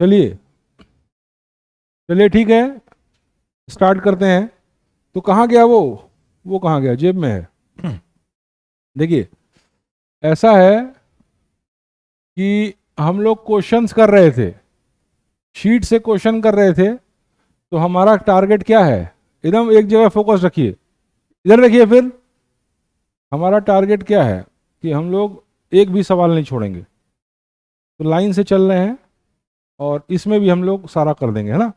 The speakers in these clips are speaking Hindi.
चलिए चलिए ठीक है, स्टार्ट करते हैं। तो कहाँ गया वो कहाँ गया? जेब में है। देखिए, ऐसा है कि हम लोग क्वेश्चंस कर रहे थे, शीट से क्वेश्चन कर रहे थे। तो हमारा टारगेट क्या है? एकदम एक जगह फोकस रखिए, इधर देखिए। फिर हमारा टारगेट क्या है कि हम लोग एक भी सवाल नहीं छोड़ेंगे। तो लाइन से चल रहे हैं और इसमें भी हम लोग सारा कर देंगे, है ना।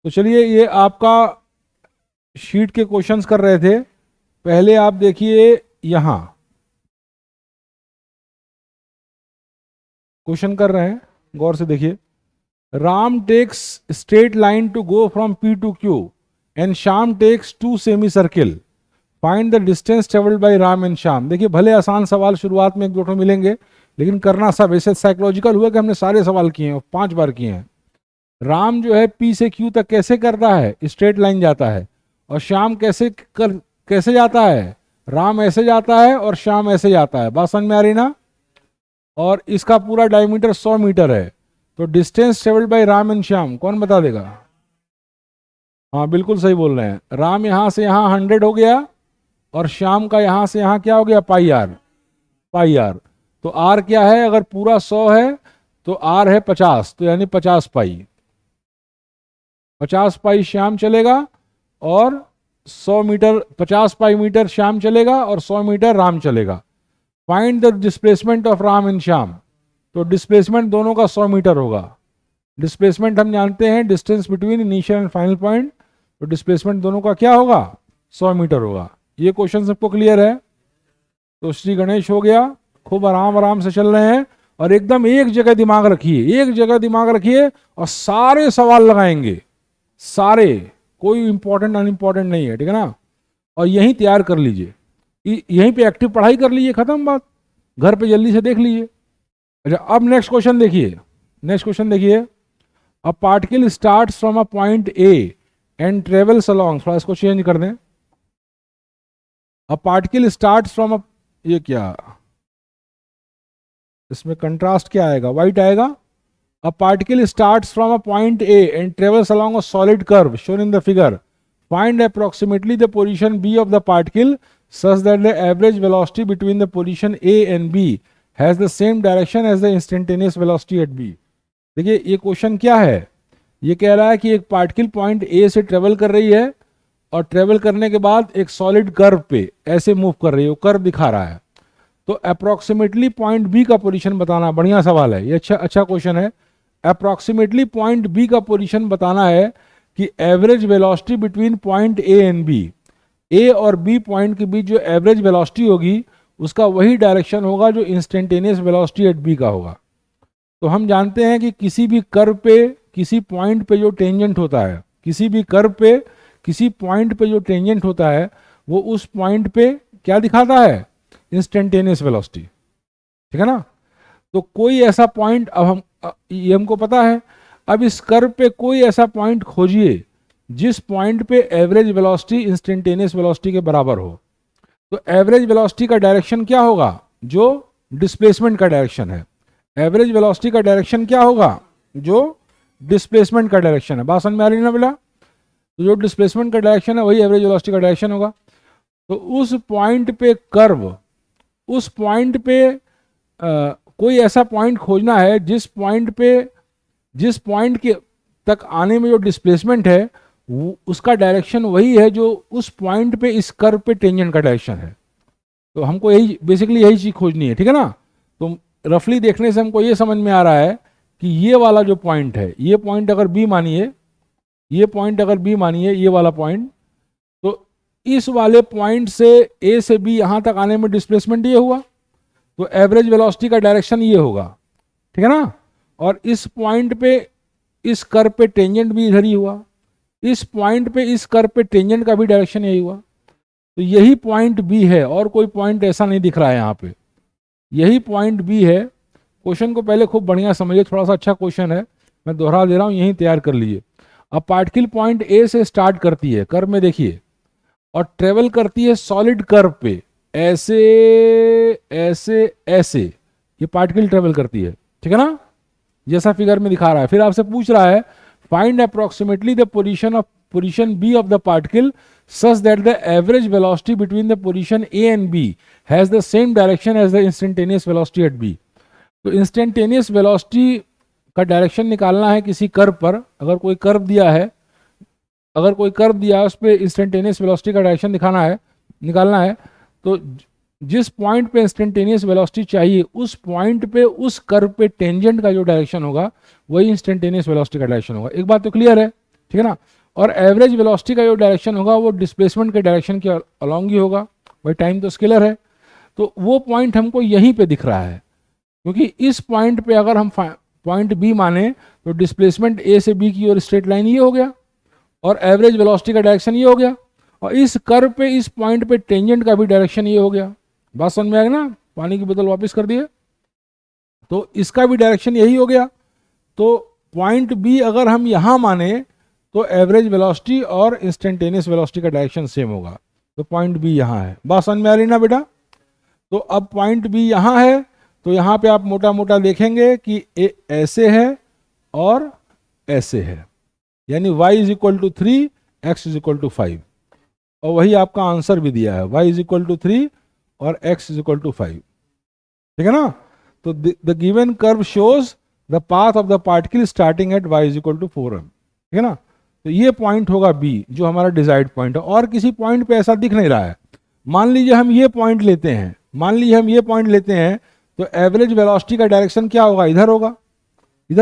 तो चलिए, ये आपका शीट के क्वेश्चंस कर रहे थे। पहले आप देखिए, यहां क्वेश्चन कर रहे हैं, गौर से देखिए। Ram takes straight line to go from P to Q and Shyam takes to semicircle, find the distance travelled by Ram and Shyam. देखिए, भले आसान सवाल शुरुआत में एक दो मिलेंगे, लेकिन करना सब ऐसे साइकोलॉजिकल हुआ कि हमने सारे सवाल किए हैं, 5 बार किए हैं। राम जो है पी से क्यू तक कैसे करता है? स्ट्रेट लाइन जाता है। और श्याम कैसे जाता है? राम ऐसे जाता है और श्याम ऐसे जाता है। बात समझ में आ रही ना? और इसका पूरा डायमीटर 100 मीटर है। तो distance travelled by Ram and Shyam कौन बता देगा? हाँ, बिल्कुल सही बोल रहे हैं। राम यहां से यहां 100 हो गया और श्याम का यहां से यहां क्या हो गया? Pi R. Pi R. तो आर क्या है? अगर पूरा 100 है तो आर है 50, तो यानी 50 पाई। 50 पाई श्याम चलेगा और 100 मीटर, 50 पाई मीटर श्याम चलेगा और 100 मीटर राम चलेगा। Find the displacement of Ram and Shyam. तो डिस्प्लेसमेंट दोनों का 100 मीटर होगा। डिस्प्लेसमेंट हम जानते हैं, distance between initial and final point. तो डिस्प्लेसमेंट दोनों का क्या होगा? 100 मीटर होगा। ये क्वेश्चन सबको क्लियर है? तो श्री गणेश हो गया। खूब आराम आराम से चल रहे हैं और एकदम एक जगह दिमाग रखिए, एक जगह दिमाग रखिए और सारे सवाल लगाएंगे, सारे, कोई इंपॉर्टेंट अनइंपॉर्टेंट नहीं है, ठीक है ना। और यहीं तैयार कर लीजिए, यहीं पे एक्टिव पढ़ाई कर लीजिए, खत्म बात। घर पे जल्दी से देख लीजिए। अच्छा, अब नेक्स्ट क्वेश्चन देखिए। नेक्स्ट क्वेश्चन देखिए। A particle starts from a point A and travels along, थोड़ा इसको चेंज कर दें। A particle starts from a, ये क्या, इसमें कंट्रास्ट क्या आएगा? व्हाइट आएगा। A particle starts from a point A and travels along a solid curve shown in the figure. Find approximately the position B of the particle such that the average velocity between the position A and B has the same direction as the instantaneous velocity at B. देखिए, ये क्वेश्चन क्या है? ये कह रहा है कि एक पार्टिकल पॉइंट ए से ट्रेवल कर रही है और ट्रेवल करने के बाद एक सॉलिड कर्व पे ऐसे मूव कर रही है, वो कर्व दिखा रहा है। तो अप्रोक्सीमेटली पॉइंट बी का पोजीशन बताना। बढ़िया सवाल है ये, अच्छा क्वेश्चन है। अप्रोक्सीमेटली पॉइंट बी का पोजीशन बताना है कि average velocity between point A and B, A और बी पॉइंट के बीच जो एवरेज वेलोसिटी होगी उसका वही डायरेक्शन होगा जो इंस्टेंटेनियस वेलोसिटी एट बी का होगा। तो हम जानते हैं कि किसी भी कर्व पे, किसी पॉइंट पे जो टेंजेंट होता है, किसी भी कर्व पे, किसी पॉइंट पे जो टेंजेंट होता है, वो उस पॉइंट पे क्या दिखाता है? इंस्टेंटेनियस वेलोसिटी, ठीक है ना। तो कोई ऐसा पॉइंट, अब ये हमको पता है। अब इस कर्व पे कोई ऐसा पॉइंट खोजिए जिस पॉइंट पे एवरेज वेलोसिटी इंस्टेंटेनियस वेलोसिटी के बराबर हो। तो एवरेज वेलोसिटी का डायरेक्शन क्या होगा? जो डिस्प्लेसमेंट का डायरेक्शन है। एवरेज वेलोसिटी का डायरेक्शन क्या होगा? जो डिस्प्लेसमेंट का डायरेक्शन है। बात समझ में आ रही ना बेटा? तो जो डिस्प्लेसमेंट का डायरेक्शन है वही एवरेज वेलोसिटी का डायरेक्शन होगा। तो उस पॉइंट पे कर्व, उस पॉइंट पे कोई ऐसा पॉइंट खोजना है जिस पॉइंट के तक आने में जो डिस्प्लेसमेंट है उसका डायरेक्शन वही है जो उस पॉइंट पे इस कर्व पे टेंजेंट का डायरेक्शन है। तो हमको यही बेसिकली यही चीज खोजनी है, ठीक है ना। तो रफली देखने से हमको ये समझ में आ रहा है कि ये वाला जो पॉइंट है, ये पॉइंट अगर बी मानिए, ये पॉइंट अगर बी मानिए, ये वाला पॉइंट, तो इस वाले पॉइंट से ए से बी यहां तक आने में डिस्प्लेसमेंट ये हुआ, तो एवरेज वेलोसिटी का डायरेक्शन ये होगा, ठीक है ना। और इस पॉइंट पे, इस कर्व पे टेंजेंट भी इधर ही हुआ, इस पॉइंट पे इस कर्व पे टेंजेंट का भी डायरेक्शन यही हुआ। तो यही पॉइंट बी है और कोई पॉइंट ऐसा नहीं दिख रहा है यहाँ पे, यही पॉइंट बी है। क्वेश्चन को पहले खूब बढ़िया समझिए, थोड़ा सा अच्छा क्वेश्चन है, मैं दोहरा दे रहा हूँ, यही तैयार कर लीजिए। अब पार्टिकल पॉइंट ए से स्टार्ट करती है, कर्व में देखिए, और ट्रेवल करती है सॉलिड कर्व पे, ऐसे ऐसे ऐसे, ये पार्टिकल ट्रेवल करती है, ठीक है ना। जैसा फिगर में दिखा रहा है। फिर आपसे पूछ रहा है find approximately the position B of the particle such that the average velocity between the position A and B has the same direction as the instantaneous velocity at B। तो इंस्टेंटेनियस वेलोसिटी का डायरेक्शन निकालना है किसी कर्व पर। अगर कोई कर्व दिया है उस पर इंस्टेंटेनियस वेलोसिटी का डायरेक्शन निकालना है, तो जिस पॉइंट पे इंस्टेंटेनियस वेलोसिटी चाहिए उस पॉइंट पे उस कर्व पे टेंजेंट का जो डायरेक्शन होगा वही इंस्टेंटेनियस वेलोसिटी का डायरेक्शन होगा। एक बात तो क्लियर है, ठीक है ना। और एवरेज वेलोसिटी का जो डायरेक्शन होगा वो डिस्प्लेसमेंट के डायरेक्शन के अलोंग ही होगा, भाई टाइम तो स्केलर है। तो वो पॉइंट हमको यहीं पे दिख रहा है, क्योंकि इस पॉइंट पे अगर हम पॉइंट बी माने तो डिस्प्लेसमेंट ए से बी की ओर स्ट्रेट लाइन ये हो गया और एवरेज वेलोसिटी का डायरेक्शन ये हो गया, और इस कर्व पे इस पॉइंट पे टेंजेंट का भी डायरेक्शन ये हो गया। बात समझ में आ गई ना। पानी की बोतल वापस कर दिए तो इसका भी डायरेक्शन यही हो गया। तो पॉइंट बी अगर हम यहां माने तो एवरेज वेलोसिटी और इंस्टेंटेनियस वेलोसिटी का डायरेक्शन सेम होगा। तो पॉइंट बी यहां है। बात समझ में आ रही ना बेटा। तो अब पॉइंट बी यहां है, तो यहां पे आप मोटा मोटा देखेंगे कि ऐसे है और ऐसे है, यानी y is equal to 3, x is equal to 5, और वही आपका आंसर भी दिया है, y इज इक्वल टू 3 और x इज इक्वल टू 5, ठीक है ना। तो the given curve shows the path of the particle starting at y is equal to 4m, ठीक है ना। तो ये पॉइंट होगा b जो हमारा डिजायर्ड पॉइंट है, और किसी पॉइंट पे ऐसा दिख नहीं रहा है। मान लीजिए हम ये पॉइंट लेते हैं, तो एवरेज वेलोसिटी का डायरेक्शन क्या होगा, इधर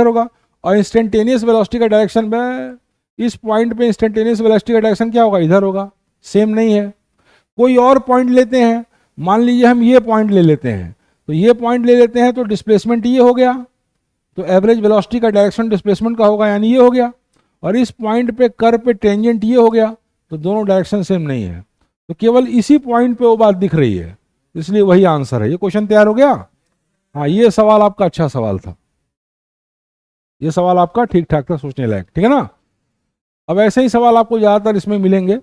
होगा, और इंस्टेंटेनियस वेलोसिटी का डायरेक्शन में इस पॉइंट पे इंस्टेंटेनियस वेलोसिटी का डायरेक्शन क्या होगा, इधर होगा, सेम नहीं है। कोई और पॉइंट लेते हैं, मान लीजिए हम ये पॉइंट ले लेते हैं, तो डिस्प्लेसमेंट ये हो गया, तो एवरेज वेलोसिटी का डायरेक्शन डिस्प्लेसमेंट का होगा, यानी ये हो गया, और इस पॉइंट पे कर्व पे टेंजेंट ये हो गया, तो दोनों डायरेक्शन सेम नहीं है। तो केवल इसी पॉइंट पे वो बात दिख रही है, इसलिए वही आंसर है। ये क्वेश्चन तैयार हो गया। हाँ, ये सवाल आपका अच्छा सवाल था, ये सवाल आपका ठीक ठाक था, सोचने लायक, ठीक है ना। अब ऐसे ही सवाल आपको ज्यादातर इसमें मिलेंगे,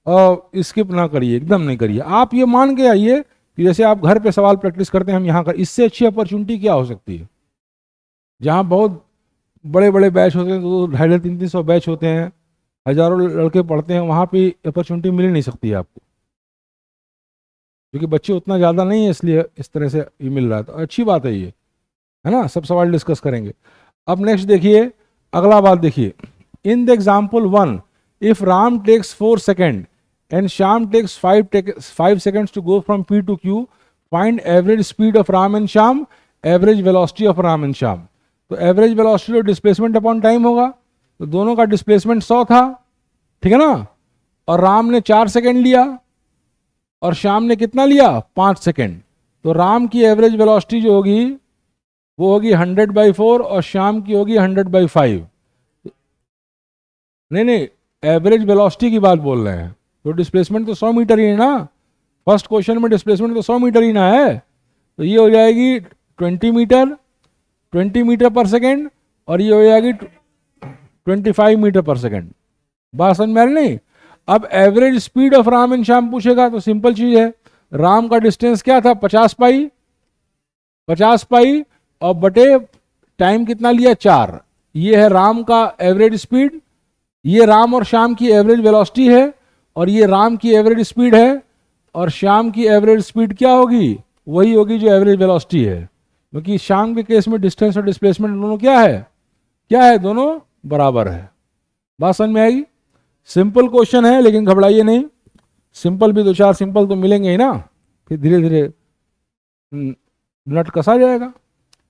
और स्किप ना करिए, एकदम नहीं करिए। आप ये मान के आइए कि जैसे आप घर पे सवाल प्रैक्टिस करते हैं, हम यहाँ कर, इससे अच्छी अपॉर्चुनिटी क्या हो सकती है। जहाँ बहुत बड़े बड़े बैच होते हैं, तो 250-300 बैच होते हैं, हजारों लड़के पढ़ते हैं, वहाँ पे अपॉर्चुनिटी मिल नहीं सकती है आपको, क्योंकि बच्चे उतना ज़्यादा नहीं है, इसलिए इस तरह से ये मिल रहा है। तो अच्छी बात है ये, है ना। सब सवाल डिस्कस करेंगे। अब नेक्स्ट देखिए, अगला बात देखिए। In the example 1, if Ram takes 4 second and Shyam takes 5 seconds to go from P to Q, find average speed of Ram and Shyam, average velocity of Ram and Shyam. तो एवरेज वेलोसिटी और डिस्प्लेसमेंट अपॉन टाइम होगा, तो दोनों का डिस्प्लेसमेंट 100 था, ठीक है ना। और राम ने 4 सेकेंड लिया और श्याम ने कितना लिया, 5 सेकेंड। तो राम की एवरेज वेलोसिटी जो होगी वो होगी 100/4 और श्याम की होगी 100/5। नहीं, एवरेज वेलोसिटी की बात बोल रहे हैं, तो डिस्प्लेसमेंट तो 100 मीटर ही है ना। फर्स्ट क्वेश्चन में डिस्प्लेसमेंट तो 100 मीटर ही ना है, तो ये हो जाएगी 20 मीटर पर सेकेंड, और ये हो जाएगी 25 मीटर पर सेकेंड। बात समझ में आ रही नहीं। अब average speed of Ram and Shyam पूछेगा, तो सिंपल चीज है, राम का डिस्टेंस क्या था, 50 पाई, और बटे टाइम कितना लिया, 4। ये है राम का एवरेज स्पीड, ये राम और श्याम की एवरेज वेलोसिटी है, और ये राम की एवरेज स्पीड है, और श्याम की एवरेज स्पीड क्या होगी, वही होगी जो एवरेज वेलोसिटी है। क्योंकि श्याम के केस में डिस्टेंस और डिस्प्लेसमेंट दोनों क्या है, दोनों बराबर है। बात समझ में आएगी। सिंपल क्वेश्चन है, लेकिन घबराइए नहीं, सिंपल भी 2-4 सिंपल तो मिलेंगे ही ना, फिर धीरे धीरे नट कसा जाएगा,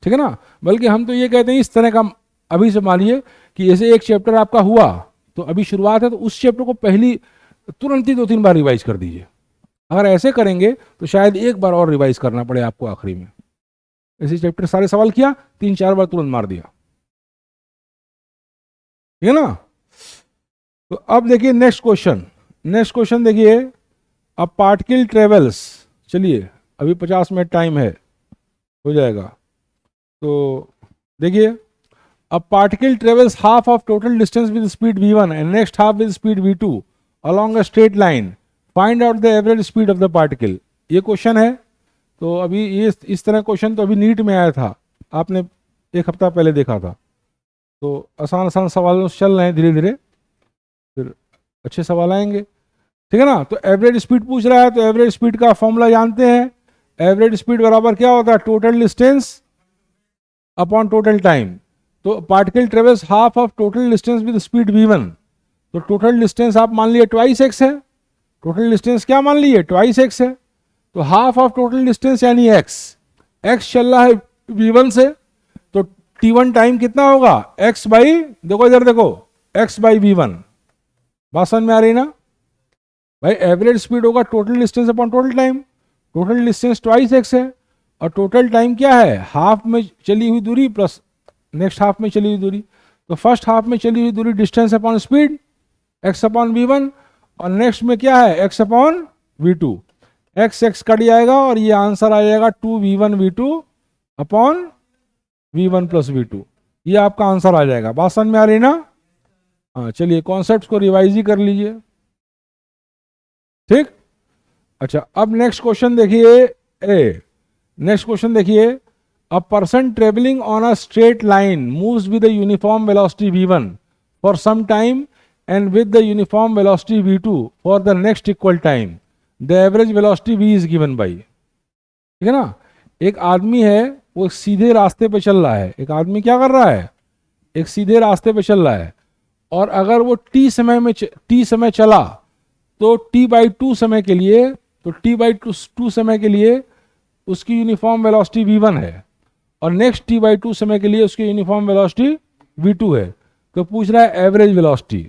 ठीक है ना। बल्कि हम तो ये कहते हैं इस तरह का, अभी से मानिए कि जैसे एक चैप्टर आपका हुआ, तो अभी शुरुआत है, तो उस चैप्टर को तुरंत ही 2-3 बार रिवाइज कर दीजिए। अगर ऐसे करेंगे तो शायद एक बार और रिवाइज करना पड़े आपको आखिरी में। ऐसे चैप्टर सारे सवाल किया, 3-4 बार तुरंत मार दिया, ठीक है ना। तो अब देखिए नेक्स्ट क्वेश्चन देखिए। अब पार्टिकल ट्रेवल्स, चलिए अभी 50 मिनट टाइम है, हो जाएगा। तो देखिए, अब particle travels half of total distance with speed v1 and next half with speed v2 along a straight line, find out the average speed of the particle। ये क्वेश्चन है। तो अभी ये इस तरह क्वेश्चन तो अभी नीट में आया था, आपने एक हफ्ता पहले देखा था। तो आसान आसान सवाल चल रहे हैं धीरे धीरे, फिर अच्छे सवाल आएंगे, ठीक है ना। तो एवरेज स्पीड पूछ रहा है, तो एवरेज स्पीड का फॉर्मूला जानते हैं। एवरेज स्पीड बराबर क्या होता है, total distance upon total time. तो particle travels half of total distance with speed v1। तो टोटल डिस्टेंस आप मान लिए ट्वाइस एक्स है, टोटल डिस्टेंस क्या मान लिए, ट्वाइस एक्स है। तो हाफ ऑफ टोटल डिस्टेंस यानी एक्स, एक्स चल रहा है v1 से, तो t1 टाइम कितना होगा, x बाई, देखो इधर देखो, x बाई v1। बात समझ में आ रही ना भाई। एवरेज स्पीड होगा total distance upon total time. Total distance twice x है और टोटल टाइम क्या है, हाफ में चली हुई दूरी प्लस नेक्स्ट हाफ में चली हुई दूरी। तो फर्स्ट हाफ में चली हुई दूरी distance upon speed x upon v1, और नेक्स्ट में क्या है, x upon v2। x x cut जाएगा और ये आंसर आ जाएगा 2v1 v2 upon v1 plus v2। ये आपका आंसर आ जाएगा। बात समझ में आ रही ना। हाँ चलिए कॉन्सेप्ट को रिवाइज ही कर लीजिए, ठीक। अच्छा अब नेक्स्ट क्वेश्चन देखिए, नेक्स्ट क्वेश्चन देखिए, a person travelling on a straight line moves with a uniform velocity v1 for some time and with the uniform velocity v2 for the next equal time. The average velocity v is given by, ठीक है ना। एक आदमी है वो सीधे रास्ते पे चल रहा है, एक आदमी क्या कर रहा है, एक सीधे रास्ते पे चल रहा है, और अगर वो t समय चला तो t/2 समय के लिए, तो t/2 समय के लिए उसकी यूनिफॉर्म वेलोसिटी v1 है, और नेक्स्ट t/2 समय के लिए उसकी यूनिफॉर्म वेलोसिटी v2 है। तो पूछ रहा है एवरेज वेलोसिटी।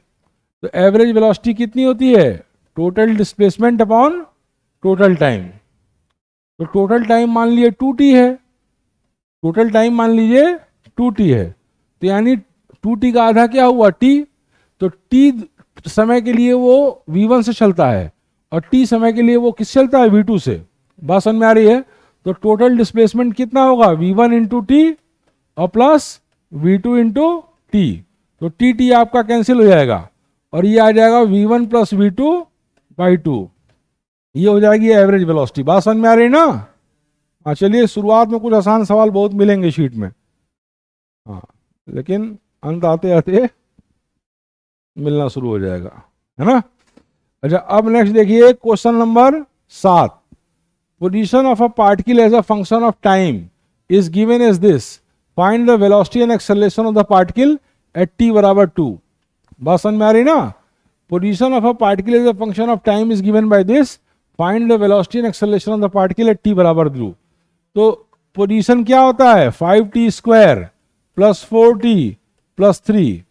तो एवरेज वेलोसिटी कितनी होती है, total displacement upon total time. तो टोटल टाइम मान लिए 2t है, टोटल टाइम मान लीजिए 2t है, तो यानी 2t का आधा क्या हुआ t। तो t समय के लिए वो v1 से चलता है और t समय के लिए वो किस चलता है, v2 से। बात समझ में आ रही है। तो टोटल डिस्प्लेसमेंट कितना होगा, v1 इंटू टी और प्लस v2 इंटू टी। तो टी आपका कैंसिल हो जाएगा और ये आ जाएगा v1 प्लस v2 बाई 2। ये हो जाएगी एवरेज वेलोसिटी। बात समझ में आ रही है ना। हाँ चलिए शुरुआत में कुछ आसान सवाल बहुत मिलेंगे शीट में, हाँ, लेकिन अंत आते आते मिलना शुरू हो जाएगा, है ना। अच्छा अब नेक्स्ट देखिए question number 7। Position of a particle as a function of time is given as this. Find the velocity and acceleration of the particle at t बराबर 2। बात समझ में आ रही ना। Position of a particle as a function of time is given by this. Find the velocity and acceleration of the particle at t बराबर 2। तो पोजीशन क्या होता है, 5t square plus 4t plus 3।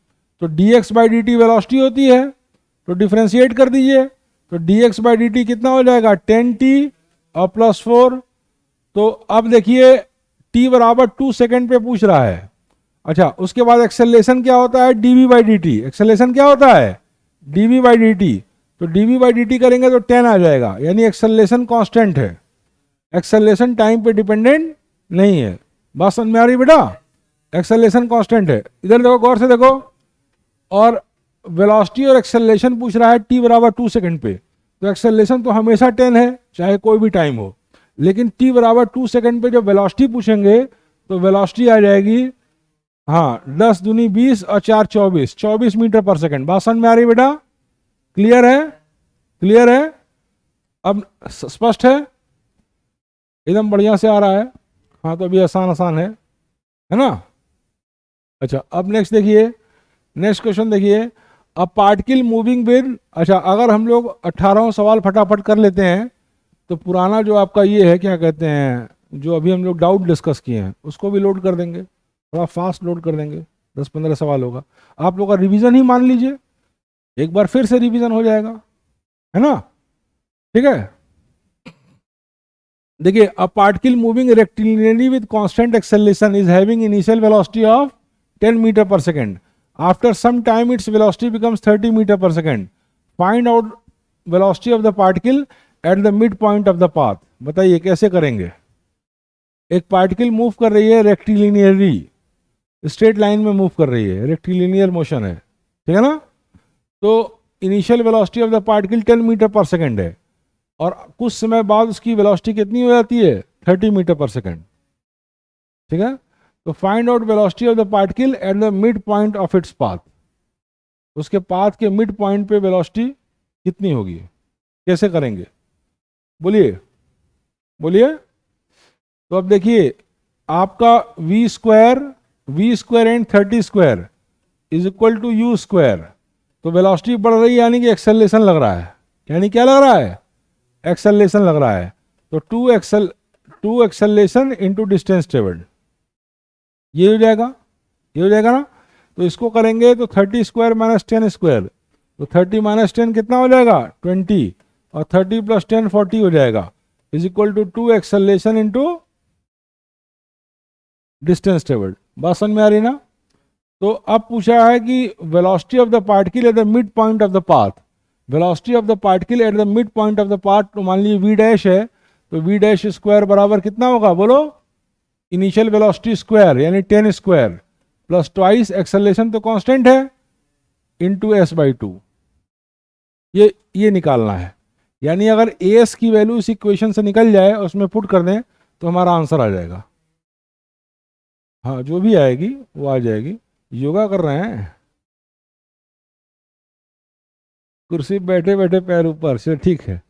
तो dx बाई dt वेलोसिटी होती है, तो डिफ्रेंशिएट कर दीजिए। तो dx बाई dt कितना हो जाएगा, 10t और प्लस 4। तो अब देखिए t बराबर 2 सेकेंड पे पूछ रहा है। अच्छा उसके बाद एक्सेलरेशन क्या होता है, dv बाई dt। एक्सेलरेशन क्या होता है, dv बाई dt। तो dv बाई dt करेंगे तो 10 आ जाएगा, यानी एक्सेलरेशन कांस्टेंट है, एक्सेलरेशन टाइम पे डिपेंडेंट नहीं है। बात समझ में आ रही बेटा, एक्सेलरेशन कांस्टेंट है। इधर देखो गौर से देखो, और वेलोसिटी और एक्सेलरेशन पूछ रहा है t बराबर 2 सेकेंड पे। तो एक्सेलरेशन तो हमेशा 10 है चाहे कोई भी टाइम हो, लेकिन t बराबर 2 सेकेंड पे जब वेलोसिटी पूछेंगे तो वेलोसिटी आ जाएगी, हाँ 10 दूनी 20 और 4 24, 24 मीटर पर सेकेंड। बात समझ में आ रही बेटा, क्लियर है, क्लियर है, अब स्पष्ट है, एकदम बढ़िया से आ रहा है। हाँ तो अभी आसान आसान है ना। अच्छा अब नेक्स्ट देखिए, नेक्स्ट क्वेश्चन देखिए, अब पार्टिकल मूविंग विद, अच्छा अगर हम लोग 18वां सवाल फटाफट कर लेते हैं तो पुराना जो आपका ये है क्या कहते हैं, जो अभी हम लोग डाउट डिस्कस किए हैं उसको भी लोड कर देंगे, थोड़ा फास्ट लोड कर देंगे, 10-15 सवाल होगा। आप लोग का रिवीजन ही मान लीजिए, एक बार फिर से रिवीजन हो जाएगा, है ना, ठीक है। देखिए a particle moving rectilinearly with constant acceleration is having initial velocity of 10 metre per second. After some time its velocity becomes 30 meter per second. Find out velocity of the particle at the midpoint of the path. बताइए कैसे करेंगे। एक पार्टिकल मूव कर रही है रेक्टिलिनियरली, स्ट्रेट लाइन में मूव कर रही है, रेक्टिलिनियर मोशन है, ठीक है ना। तो initial velocity of the particle 10 metre per second है, और कुछ समय बाद उसकी वेलोसिटी कितनी हो जाती है, 30 मीटर पर सेकेंड, ठीक है। तो find out velocity of the particle at the mid point of its path, उसके पाथ के मिड पॉइंट पे वेलोसिटी कितनी होगी, कैसे करेंगे, बोलिए बोलिए। तो अब देखिए आपका v square and 30 square is equal to u square, तो वेलोसिटी बढ़ रही है यानी कि एक्सेलरेशन लग रहा है, यानी क्या लग रहा है, एक्सेलरेशन लग रहा है। तो two acceleration into distance travelled, ये हो जाएगा, ये हो जाएगा ना। तो इसको करेंगे तो 30 स्क्वायर माइनस 10 स्क्वायर, तो 30 माइनस 10 कितना हो जाएगा 20, और 30 प्लस 10 40 हो जाएगा, is equal to 2 acceleration into distance travelled. बात समझ में आ रही ना। तो अब पूछा है कि velocity of the particle at the mid point of the path, velocity of the particle at the mid point of the path, तो मान लीजिए v डैश है, तो v डैश स्क्वायर बराबर कितना होगा बोलो, इनिशियल वेलोसिटी स्क्वायर यानी 10 स्क्वायर प्लस ट्वाइस एक्सेलरेशन तो कांस्टेंट है इंटू s बाई 2, ये निकालना है। यानी अगर as की वैल्यू इस इक्वेशन से निकल जाए और उसमें पुट कर दें तो हमारा आंसर आ जाएगा। हाँ जो भी आएगी वो आ जाएगी। योगा कर रहे हैं, कुर्सी बैठे बैठे पैर ऊपर से, ठीक है।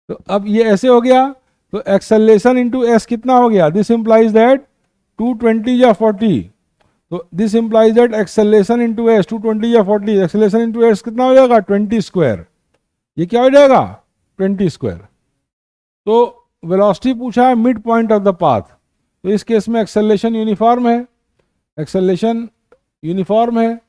तो अब ये ऐसे हो गया, तो एक्सेलरेशन इंटू एस कितना हो गया, दिस इंप्लाइज दैट 220 या 40, तो this implies that acceleration into S 220 या 40, एक्सेलरेशन इंटू एस कितना हो जाएगा 20 स्क्वायर, ये क्या हो जाएगा 20 स्क्वायर। तो वेलोसिटी पूछा है mid point of the path, तो इस केस में एक्सेलरेशन यूनिफॉर्म है, एक्सेलरेशन यूनिफॉर्म है।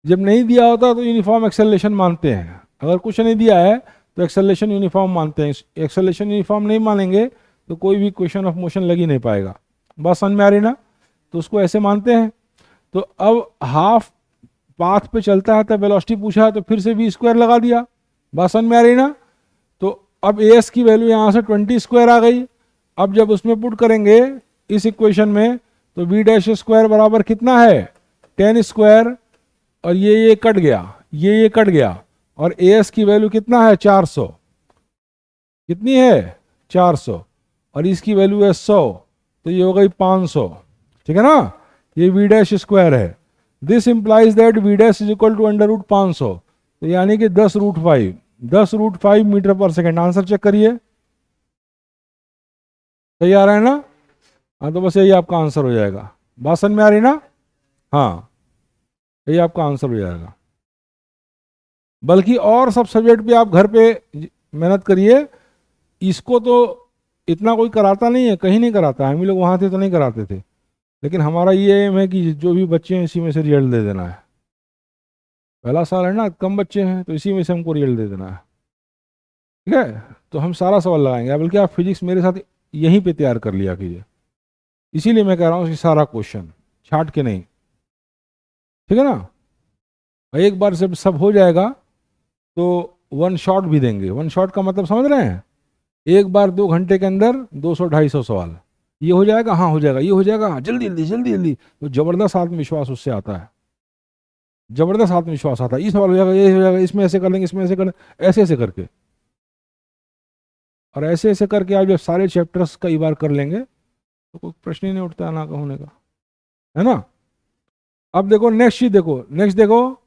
जब नहीं दिया होता तो यूनिफॉर्म एक्सेलरेशन मानते हैं, अगर कुछ नहीं दिया है तो एक्सेलरेशन यूनिफॉर्म मानते हैं। एक्सेलरेशन यूनिफॉर्म नहीं मानेंगे तो कोई भी क्वेश्चन ऑफ मोशन लग ही नहीं पाएगा। बात समझ में आ रही ना। तो उसको ऐसे मानते हैं। तो अब हाफ पाथ पे चलता है तो वेलोसिटी पूछा है तो फिर से v स्क्वायर लगा दिया। बात समझ में आ रही ना। तो अब as की वैल्यू यहाँ से 20 स्क्वायर आ गई। अब जब उसमें पुट करेंगे इस इक्वेशन में तो v डैश स्क्वायर बराबर कितना है 10 स्क्वायर, और ये कट गया, ये कट गया, और as की वैल्यू कितना है 400, कितनी है 400, और इसकी वैल्यू है 100, तो ये हो गई 500, ठीक है ना। ये v डैश स्क्वायर है। This implies that v dash is equal to under root 500, तो यानी कि 10√5 metre per second. Answer check करिए, सही आ रहा है ना। हाँ तो बस यही आपका आंसर हो जाएगा। बात समझ में आ रही ना। हाँ यही आपका आंसर हो जाएगा। बल्कि और सब सब्जेक्ट पे आप घर पे मेहनत करिए। इसको तो इतना कोई कराता नहीं है, कहीं नहीं कराता है। हम लोग वहाँ थे तो नहीं कराते थे, लेकिन हमारा ये एम है कि जो भी बच्चे हैं इसी में से रिजल्ट दे देना है। पहला साल है ना, कम बच्चे हैं तो इसी में से हमको रिजल्ट दे देना है, ठीक है। तो हम सारा सवाल लगाएंगे, बल्कि आप फिजिक्स मेरे साथ यहीं पे तैयार कर लिया कीजिए। इसीलिए मैं कह रहा हूँ कि सारा क्वेश्चन छाट के नहीं, ठीक है ना। एक बार जब सब हो जाएगा तो वन शॉट भी देंगे। वन शॉट का मतलब समझ रहे हैं, एक बार 2 घंटे के अंदर 200-250 सवाल। ये हो जाएगा, हाँ हो जाएगा, ये हो जाएगा, हाँ जल्दी जल्दी जल्दी जल्दी। तो जबरदस्त आत्मविश्वास उससे आता है, जबरदस्त आत्मविश्वास आता है। ये सवाल हो जाएगा, ये हो जाएगा, इसमें ऐसे कर लेंगे, इसमें ऐसे कर लेंगे, ऐसे ऐसे करके। और ऐसे ऐसे करके आप जब सारे चैप्टर्स कई बार कर लेंगे तो कोई प्रश्न ही नहीं उठता ना होने का, है ना। अब देखो नेक्स्ट चीज, देखो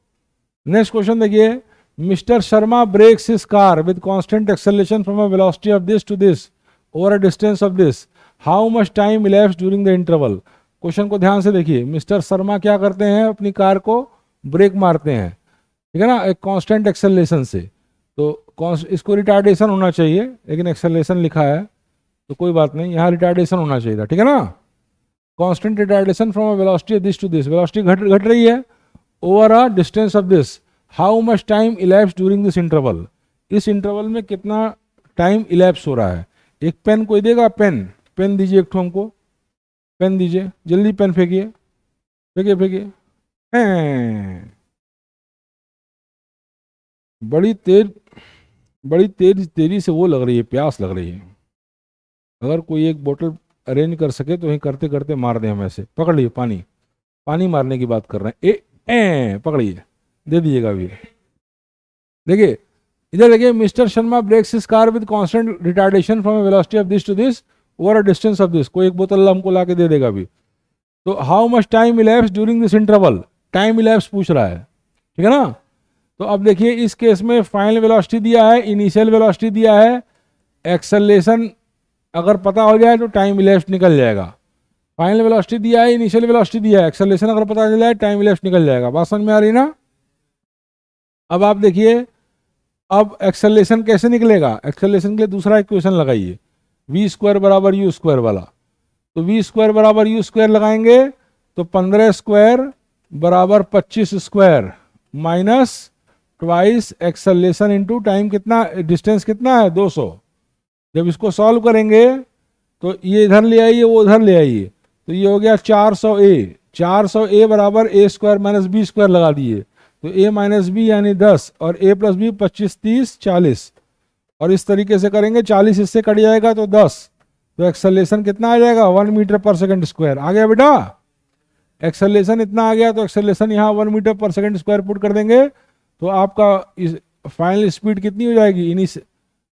नेक्स्ट क्वेश्चन देखिए। Mister Sharma brakes his car with constant acceleration from a velocity of this to this over a distance of this, how much time elapse during the interval. Question को ध्यान से देखिए। मिस्टर शर्मा क्या करते हैं, अपनी कार को ब्रेक मारते हैं, ठीक है ना, एक कांस्टेंट एक्सेलरेशन से। तो इसको रिटार्डेशन होना चाहिए, लेकिन एक्सेलरेशन लिखा है तो कोई बात नहीं, यहाँ रिटार्डेशन होना चाहिए था, ठीक है ना। Constant retardation from a velocity this to this, velocity घट रही है over a distance of this, how much time elapse during this interval. इस इंटरवल में कितना टाइम इलैप्स हो रहा है। एक पेन कोई देगा, पेन दीजिए एक ठो हमको, पेन दीजिए जल्दी, पेन फेंकिए फेंकिए फेंकिए। बड़ी तेजी से वो लग रही है, प्यास लग रही है। अगर कोई एक बोतल अरेंज कर सके तो वहीं करते करते मार दें हम ऐसे। पकड़ लीजिए, पानी मारने की बात कर रहे हैं। पकड़िए, दे दीजिएगा अभी। देखिए इधर देखिए, mister Sharma brakes his car with constant retardation from a velocity of this to this over a distance of this. कोई एक बोतल हमको ला के दे देगा अभी। तो how much time elapse during this interval, time elapse पूछ रहा है, ठीक है ना। तो अब देखिए इस केस में फाइनल वेलोसिटी दिया है, इनिशियल वेलोसिटी दिया है, एक्सेलरेशन अगर पता हो जाए तो टाइम इलैप्स निकल जाएगा। फाइनल वेलोसिटी दिया है, इनिशियल वेलोसिटी दिया है, एक्सेलरेशन अगर पता चल जाए टाइम इलैप्स निकल जाएगा। बात समझ में आ रही ना। अब आप देखिए अब एक्सेलरेशन कैसे निकलेगा, एक्सेलरेशन के लिए दूसरा इक्वेशन लगाइए, वी स्क्वायर बराबर यू स्क्वायर वाला। तो वी स्क्वायर बराबर यू स्क्वायर लगाएंगे तो 15 स्क्वायर बराबर 25 square minus twice acceleration into time, कितना डिस्टेंस कितना है 200। जब इसको सॉल्व करेंगे तो ये इधर ले आइए, वो उधर ले आइए, तो ये हो गया 400 ए, 400 ए बराबर ए स्क्वायर माइनस बी स्क्वायर लगा दिए, तो ए माइनस बी यानी 10 और ए प्लस बी 25 30 40, और इस तरीके से करेंगे 40 इससे कट जाएगा तो 10, तो एक्सेलरेशन कितना आ जाएगा 1 मीटर पर सेकंड स्क्वायर। आ गया बेटा, एक्सेलरेशन इतना आ गया, तो एक्सेलरेशन यहाँ 1 मीटर पर सेकंड स्क्वायर पुट कर देंगे तो आपका फाइनल स्पीड कितनी हो जाएगी।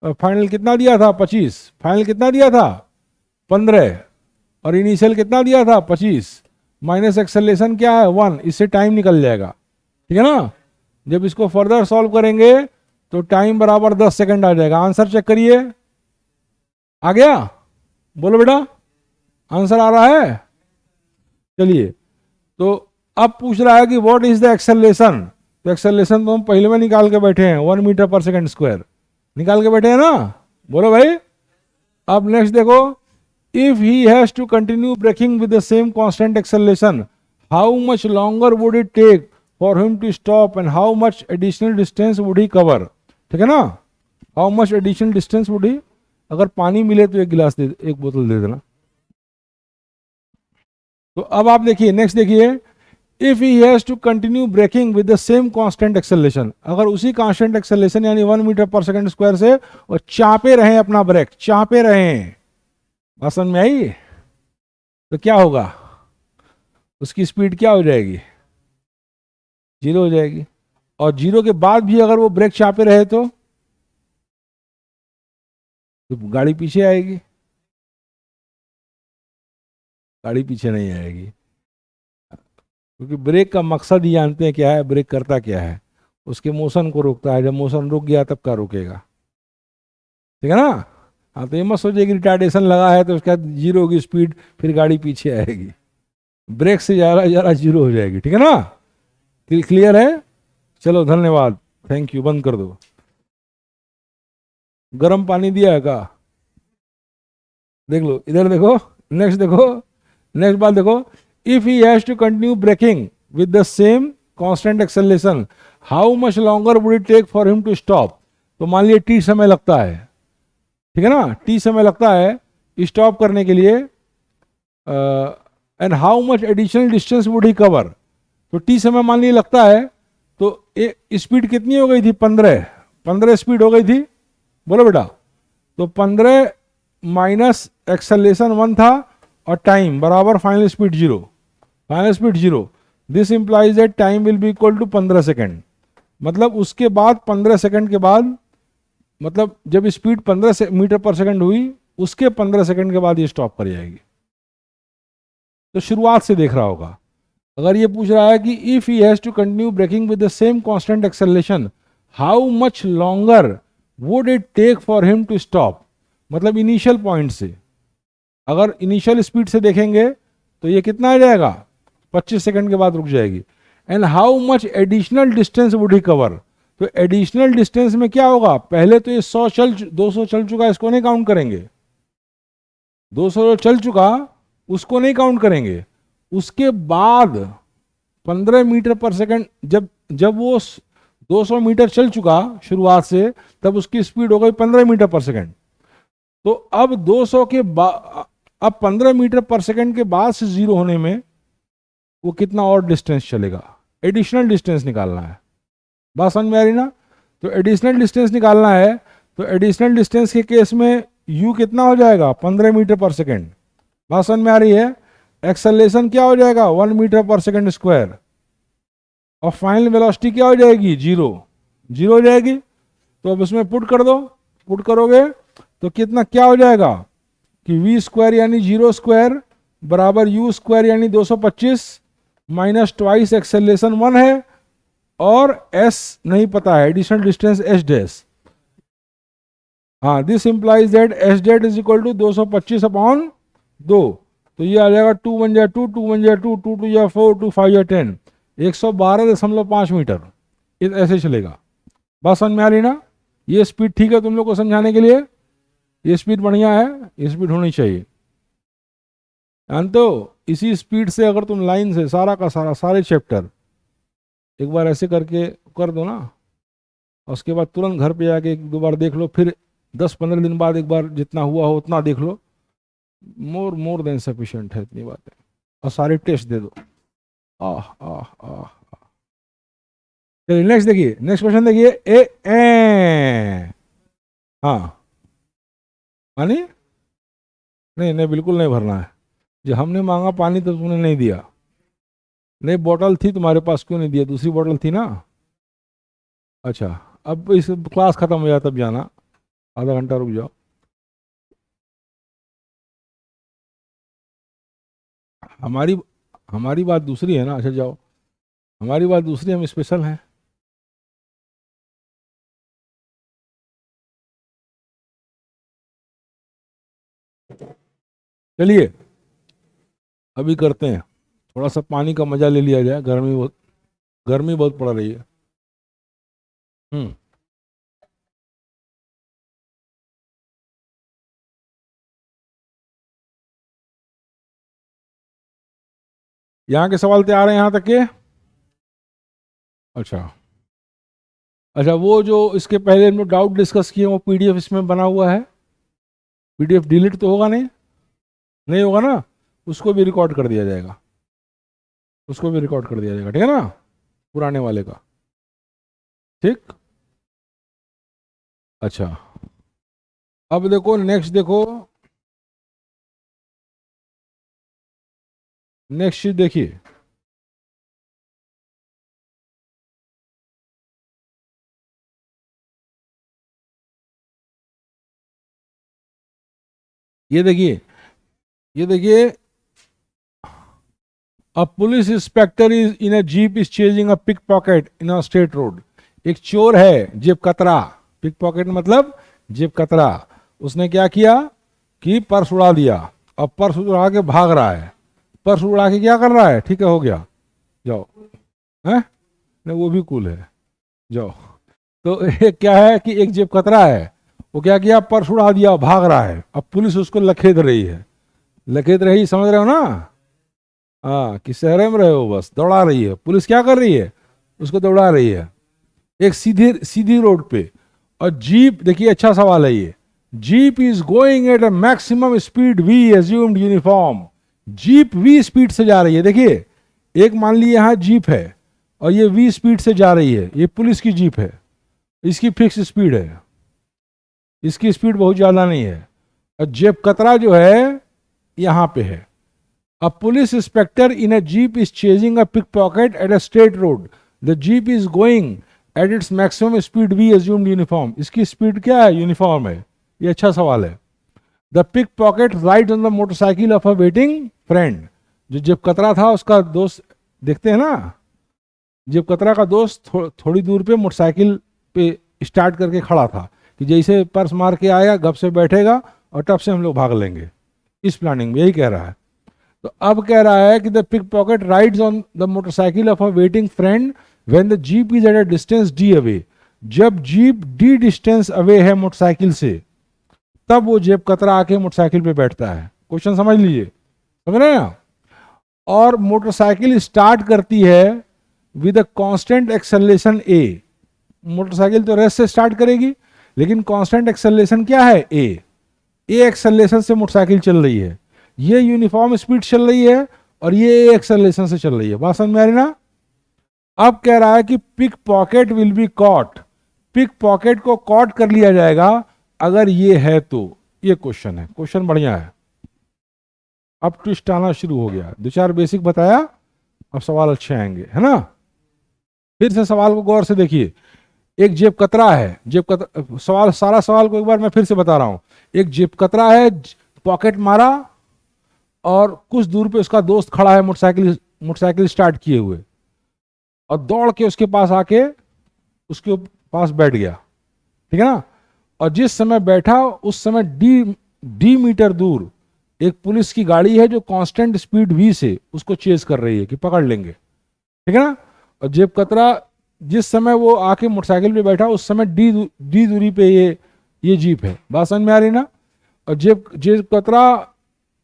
फाइनल कितना दिया था 25, फाइनल कितना दिया था 15, और इनिशियल कितना दिया था 25, माइनस एक्सेलरेशन क्या है 1, इससे टाइम निकल जाएगा, ठीक है ना। जब इसको फर्दर सॉल्व करेंगे तो टाइम बराबर 10 सेकंड आ जाएगा। आंसर चेक करिए, आ गया, बोलो बेटा आंसर आ रहा है। चलिए तो अब पूछ रहा है कि व्हाट इज द एक्सेलरेशन, तो एक्सेलरेशन तो हम पहले में निकाल के बैठे हैं 1 मीटर पर सेकंड स्क्वायर निकाल के बैठे हैं ना, बोलो भाई। अब नेक्स्ट देखो, if he has to continue braking with the same constant acceleration, how much longer would it take for him to stop and how much additional distance would he cover, ठीक है ना। How much additional distance would he, अगर पानी मिले तो एक गिलास दे, एक बोतल दे देना। तो अब आप देखिए नेक्स्ट देखिए, if he has to continue braking with the same constant acceleration, अगर उसी कांस्टेंट एक्सेलरेशन यानी 1 मीटर पर सेकंड स्क्वायर से और चापे रहे अपना ब्रेक, चापे रहे, बात समझ में आई, तो क्या होगा, उसकी स्पीड क्या हो जाएगी 0 हो जाएगी। और 0 के बाद भी अगर वो ब्रेक चापे रहे तो गाड़ी पीछे आएगी, गाड़ी पीछे नहीं आएगी, क्योंकि ब्रेक का मकसद ही जानते हैं क्या है, ब्रेक करता क्या है, उसके मोशन को रोकता है, जब मोशन रुक गया तब क्या रोकेगा, ठीक है ना। हाँ तो ये मत सोचिए कि रिटार्डेशन लगा है तो उसके बाद 0 होगी स्पीड, फिर गाड़ी पीछे आएगी, ब्रेक से ज़्यादा ज़्यादा 0 हो जाएगी, ठीक है ना। क्लियर है, चलो धन्यवाद, थैंक यू, बंद कर दो। गर्म पानी दिया है का, देख लो इधर देखो, नेक्स्ट देखो, नेक्स्ट बात देखो, if he has to continue braking with the same constant acceleration, how much longer would it take for him to stop. तो मान लिया टी समय लगता है, ठीक है ना, टी समय लगता है स्टॉप करने के लिए, and how much additional distance would he cover. तो टी समय मान लिया लगता है, तो स्पीड कितनी हो गई थी 15 स्पीड हो गई थी, बोलो बेटा। तो 15 माइनस एक्सेलरेशन 1 था और टाइम बराबर final speed 0, final speed 0, this implies that time will be equal to 15 second. मतलब उसके बाद 15 सेकेंड के बाद, मतलब जब स्पीड 15 मीटर पर सेकंड हुई उसके 15 सेकंड के बाद ये स्टॉप कर जाएगी। तो शुरुआत से देख रहा होगा, अगर ये पूछ रहा है कि if he has to continue braking with the same constant acceleration, how much longer would it take for him to stop, मतलब इनिशियल पॉइंट से, अगर इनिशियल स्पीड से देखेंगे तो ये कितना आ जाएगा 25 सेकंड के बाद रुक जाएगी। And how much additional distance would he cover, तो एडिशनल डिस्टेंस में क्या होगा, पहले तो ये 200 चल चुका, इसको नहीं काउंट करेंगे, 200 जो चल चुका उसको नहीं काउंट करेंगे, उसके बाद 15 मीटर पर सेकंड, जब वो 200 मीटर चल चुका शुरुआत से, तब उसकी स्पीड हो गई 15 मीटर पर सेकंड। तो अब 200 के बाद, अब 15 मीटर पर सेकंड के बाद से 0 होने में वो कितना और डिस्टेंस चलेगा, एडिशनल डिस्टेंस निकालना है, बात समझ में आ रही ना। तो एडिशनल डिस्टेंस निकालना है, तो एडिशनल डिस्टेंस के केस में u कितना हो जाएगा 15 मीटर पर सेकंड, बात समझ में आ रही है। एक्सेलरेशन क्या हो जाएगा 1 मीटर पर सेकंड स्क्वायर, और फाइनल वेलोसिटी क्या हो जाएगी 0 हो जाएगी। तो अब इसमें पुट कर दो, पुट करोगे तो कितना क्या हो जाएगा कि v स्क्वायर यानी 0 स्क्वायर बराबर यू स्क्वायर यानी 225 माइनस ट्वाइस एक्सेलरेशन 1 है और एस नहीं पता है, एडिशनल डिस्टेंस एच डैश। हाँ, this implies that H dash is equal to 225 upon 2, तो ये आ जाएगा 2 1 जा 2, 2 1 जा 2, 2 2 जा 4, 2 5 जा 10, 112.5 मीटर। ऐसे चलेगा। बात समझ में आ रही ना? ये स्पीड ठीक है तुम लोग को समझाने के लिए? ये स्पीड बढ़िया है, ये स्पीड होनी चाहिए। जानते हो, इसी स्पीड से अगर तुम लाइन से सारा का सारा सारे चैप्टर एक बार ऐसे करके कर दो ना, और उसके बाद तुरंत घर पे जाके एक दो बार देख लो, फिर 10-15 दिन बाद एक बार जितना हुआ हो उतना देख लो, मोर देन सफिशिएंट है, इतनी बात है। और सारे टेस्ट दे दो। आह आह आह। चलिए नेक्स्ट देखिए, नेक्स्ट क्वेश्चन देखिए। ए हाँ, पानी नहीं नहीं बिल्कुल नहीं भरना है। जो हमने मांगा पानी तो तुमने नहीं दिया। नहीं, बोतल थी तुम्हारे पास, क्यों नहीं दिया? दूसरी बोतल थी ना। अच्छा, अब इस क्लास खत्म हो जाए तब जाना, आधा घंटा रुक जाओ। हमारी हमारी बात दूसरी है ना। अच्छा जाओ, हमारी बात दूसरी, हम स्पेशल हैं। चलिए अभी करते हैं, थोड़ा सा पानी का मजा ले लिया जाए, गर्मी बहुत पड़ रही है। यहाँ के सवाल तैयार हैं यहाँ तक के? अच्छा अच्छा, वो जो इसके पहले हम लोग डाउट डिस्कस किए वो पीडीएफ इसमें बना हुआ है। पीडीएफ डिलीट तो होगा नहीं? नहीं होगा ना? उसको भी रिकॉर्ड कर दिया जाएगा, उसको भी रिकॉर्ड कर दिया जाएगा, ठीक है ना, पुराने वाले का। ठीक। अच्छा, अब देखो नेक्स्ट, देखो नेक्स्ट चीज देखिए। ये देखिए, ये देखिए, a police inspector is in a jeep is chasing a pickpocket in a state road. एक चोर है जेब कतरा, पिक पॉकेट मतलब जेब कतरा। उसने क्या किया कि पर्स उड़ा दिया, अब पर्स उड़ा के भाग रहा है। पर्स उड़ा के क्या कर रहा है? ठीक है, हो गया, जाओ। हैं? नहीं, वो भी कूल है, जाओ। तो एक क्या है कि एक जेब कतरा है, वो क्या किया, पर्स उड़ा दिया, भाग रहा है। अब पुलिस उसको लखेद रही है, लखेद रही, समझ रहे हो ना? हाँ, कि शहर में रहे हो, बस दौड़ा रही है पुलिस। क्या कर रही है? उसको दौड़ा रही है एक सीधी सीधी रोड पे। और जीप, देखिए अच्छा सवाल है ये, jeep is going at a maximum speed V assumed uniform. Jeep V speed से जा रही है। देखिए, एक मान ली यहां जीप है और ये वी स्पीड से जा रही है, ये पुलिस की जीप है, इसकी फिक्स स्पीड है, इसकी स्पीड बहुत ज्यादा नहीं है। और जेब कतरा जो है यहां पे है। A police inspector in a jeep is chasing a pickpocket at a state road. The jeep is going at its maximum speed we assumed uniform. इसकी स्पीड क्या है? यूनिफॉर्म है। ये अच्छा सवाल है। The pickpocket rides on the motorcycle of a waiting friend. जो जेब कतरा था उसका दोस्त, देखते हैं ना, जेब कतरा का दोस्त थोड़ी दूर पे मोटरसाइकिल पे स्टार्ट करके खड़ा था कि जैसे पर्स मार के आया गप से बैठेगा और तब से हम लोग भाग लेंगे। इस प्लानिंग में यही कह रहा है। तो अब कह रहा है कि the pickpocket rides on the motorcycle of a waiting friend when the jeep is at a distance D away. जब जीप डी डिस्टेंस अवे है मोटरसाइकिल से, तब वो जेब कतरा आके मोटरसाइकिल पे बैठता है। क्वेश्चन समझ लीजिए, समझ रहे हैं? और मोटरसाइकिल स्टार्ट करती है with a constant acceleration A. Motorcycle तो रेस से स्टार्ट करेगी, लेकिन कांस्टेंट एक्सेलरेशन क्या है? ए एक्सेलरेशन से मोटरसाइकिल चल रही है। ये यूनिफॉर्म स्पीड चल रही है और ये एक्सेलरेशन से चल रही है। बात समझ में आ रही ना? अब कह रहा है कि pickpocket will be caught. Pickpocket को कॉट कर लिया जाएगा अगर ये है तो। ये क्वेश्चन है, क्वेश्चन बढ़िया है। अब ट्विस्ट आना शुरू हो गया। 2-4 बेसिक बताया, अब सवाल अच्छे आएंगे, है ना? फिर से सवाल को गौर से देखिए। एक जेब कतरा है, जेब कतरा, सवाल सारा सवाल को एक बार मैं फिर से बता रहा हूं। एक जेब कतरा है, पॉकेट मारा और कुछ दूर पे उसका दोस्त खड़ा है मोटरसाइकिल स्टार्ट किए हुए, और दौड़ के उसके पास आके उसके पास बैठ गया, ठीक है ना। और जिस समय बैठा उस समय डी मीटर दूर एक पुलिस की गाड़ी है जो कांस्टेंट स्पीड v से उसको चेज कर रही है कि पकड़ लेंगे, ठीक है ना। और जेब कतरा जिस समय वो आके मोटरसाइकिल पे बैठा उस समय डी दूरी पे ये जीप है, बात समझ में आ रही ना। और जेब कतरा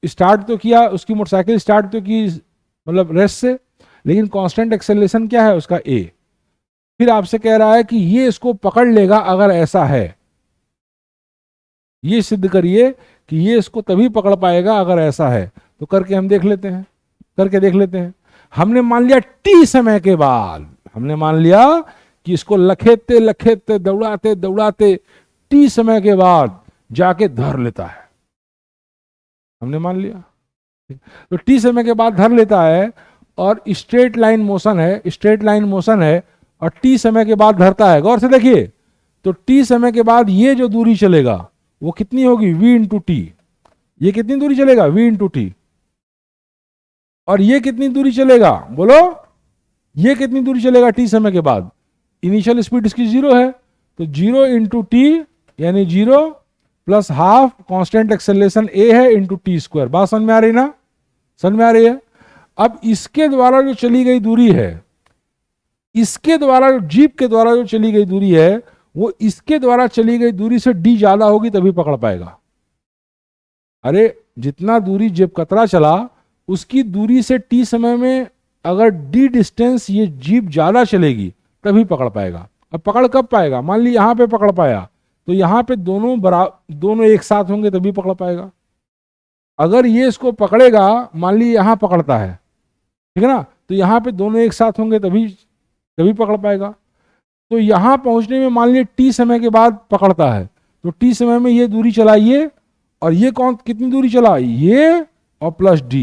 स्टार्ट तो किया, उसकी मोटरसाइकिल स्टार्ट तो की मतलब रेस्ट से, लेकिन कांस्टेंट एक्सेलरेशन क्या है उसका a। फिर आपसे कह रहा है कि ये इसको पकड़ लेगा अगर ऐसा है, ये सिद्ध करिए कि ये इसको तभी पकड़ पाएगा अगर ऐसा है। तो करके हम देख लेते हैं, करके देख लेते हैं। हमने मान लिया t समय के बाद, हमने मान लिया कि इसको लखेते लखेते दौड़ाते दौड़ाते t समय के बाद जाके धर लेता है, हमने मान लिया। तो t समय के बाद धर लेता है और स्ट्रेट लाइन मोशन है, स्ट्रेट लाइन मोशन है और t समय के बाद धरता है। गौर से देखिए, तो t समय के बाद ये जो दूरी चलेगा वो कितनी होगी, v इंटू टी। ये कितनी दूरी चलेगा, v इंटू टी। और ये कितनी दूरी चलेगा, बोलो, ये कितनी दूरी चलेगा t समय के बाद। इनिशियल स्पीड इसकी 0 है, तो 0 इंटू टी यानी 0 plus half constant acceleration a है इंटू टी स्क्वायर। बात समझ में आ रही ना, समझ में आ रही है। अब इसके द्वारा जो चली गई दूरी है, इसके द्वारा जीप के द्वारा जो चली गई दूरी है वो इसके द्वारा चली गई दूरी से d ज्यादा होगी तभी पकड़ पाएगा। अरे जितना दूरी जेब कतरा चला उसकी दूरी से t समय में अगर d डिस्टेंस ये जीप ज्यादा चलेगी तभी पकड़ पाएगा। अब पकड़ कब पाएगा, मान ली यहां पे पकड़ पाया तो यहां पे दोनों एक साथ होंगे तभी पकड़ पाएगा। अगर ये इसको पकड़ेगा, मान ली यहां पकड़ता है, ठीक है ना, तो यहां पे दोनों एक साथ होंगे तभी पकड़ पाएगा। तो यहां पहुंचने में मान लीजिए t समय के बाद पकड़ता है, तो t समय में ये दूरी चलाइए और ये कितनी दूरी चला, ये और प्लस d।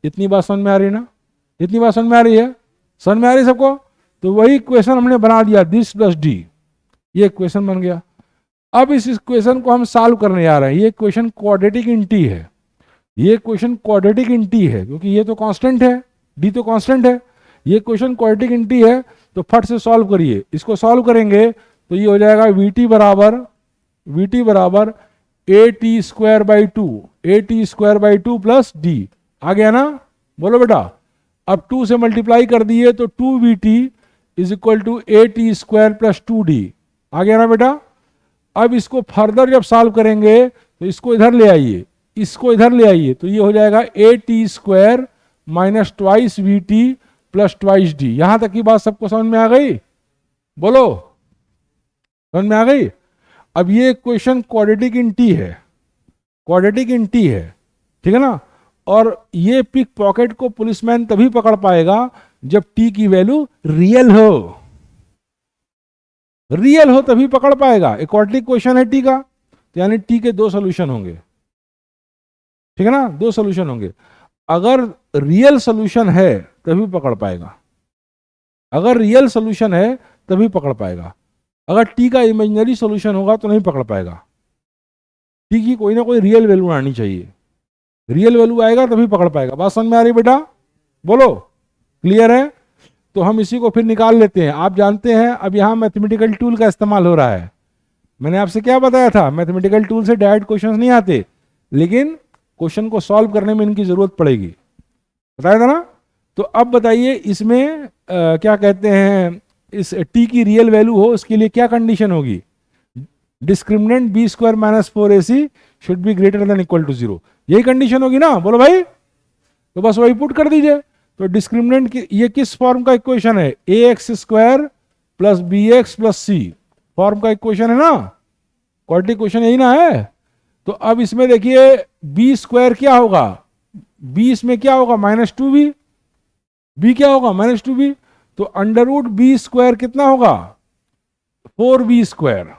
इतनी बात समझ में आ रही है ना, इतनी बात समझ में आ रही है, समझ में आ रही है सबको। तो वही इक्वेशन हमने बना दिया, दिस प्लस d, ये इक्वेशन बन गया। अब इस इक्वेशन को हम सॉल्व करने जा रहे हैं। ये इक्वेशन क्वाड्रेटिक इन t है, ये इक्वेशन क्वाड्रेटिक इन t है क्योंकि ये तो कांस्टेंट है, d तो कांस्टेंट है। ये क्वेश्चन क्वाड्रेटिक इन t है, तो फट से सॉल्व करिए। इसको सॉल्व करेंगे तो ये हो जाएगा vt बराबर a t square by 2 plus d। आ गया ना, बोलो बेटा। अब 2 से मल्टीप्लाई कर दिए तो 2vt is equal to a t square plus 2d। आ गया ना बेटा। अब इसको फर्दर जब सॉल्व करेंगे तो इसको इधर ले आइए, इसको इधर ले आइए, तो ये हो जाएगा a t square minus twice vt plus twice D. यहां तक की बात सबको समझ में आ गई, बोलो, समझ में आ गई। अब ये क्वेश्चन क्वाड्रेटिक इन t है, क्वाड्रेटिक इन t है, ठीक है ना। और ये पिक पॉकेट को पुलिसमैन तभी पकड़ पाएगा जब t की वैल्यू रियल हो, रियल हो तभी पकड़ पाएगा। एक क्वाड्रेटिक क्वेश्चन है t का, तो यानी t के 2 सोल्यूशन होंगे, ठीक है ना, 2 सोल्यूशन होंगे। अगर रियल सोल्यूशन है तभी पकड़ पाएगा, अगर रियल सोल्यूशन है तभी पकड़ पाएगा। अगर t का इमेजिनरी सोल्यूशन होगा तो नहीं पकड़ पाएगा। t की कोई ना कोई रियल वैल्यू आनी चाहिए, रियल वैल्यू आएगा तभी पकड़ पाएगा। बात समझ में आ रही बेटा, बोलो, क्लियर है। तो हम इसी को फिर निकाल लेते हैं। आप जानते हैं अब यहां मैथमेटिकल टूल का इस्तेमाल हो रहा है। मैंने आपसे क्या बताया था, मैथमेटिकल टूल से डायरेक्ट क्वेश्चन नहीं आते, लेकिन क्वेश्चन को सॉल्व करने में इनकी जरूरत पड़ेगी, बताया था ना। तो अब बताइए इसमें क्या कहते हैं, इस t की रियल वैल्यू हो उसके लिए क्या कंडीशन होगी, discriminant b square minus 4ac should be greater than equal to 0, यही कंडीशन होगी ना, बोलो भाई। तो बस वही पुट कर दीजिए। तो डिस्क्रिमिनेंट की ये किस फॉर्म का इक्वेशन है, ax square plus bx plus c form का इक्वेशन है ना, क्वाड्रेटिक इक्वेशन यही ना है। तो अब इसमें देखिए b स्क्वायर क्या होगा, b इसमें क्या होगा -2b, b क्या होगा -2b, तो अंडर रूट b स्क्वायर कितना होगा 4b स्क्वायर,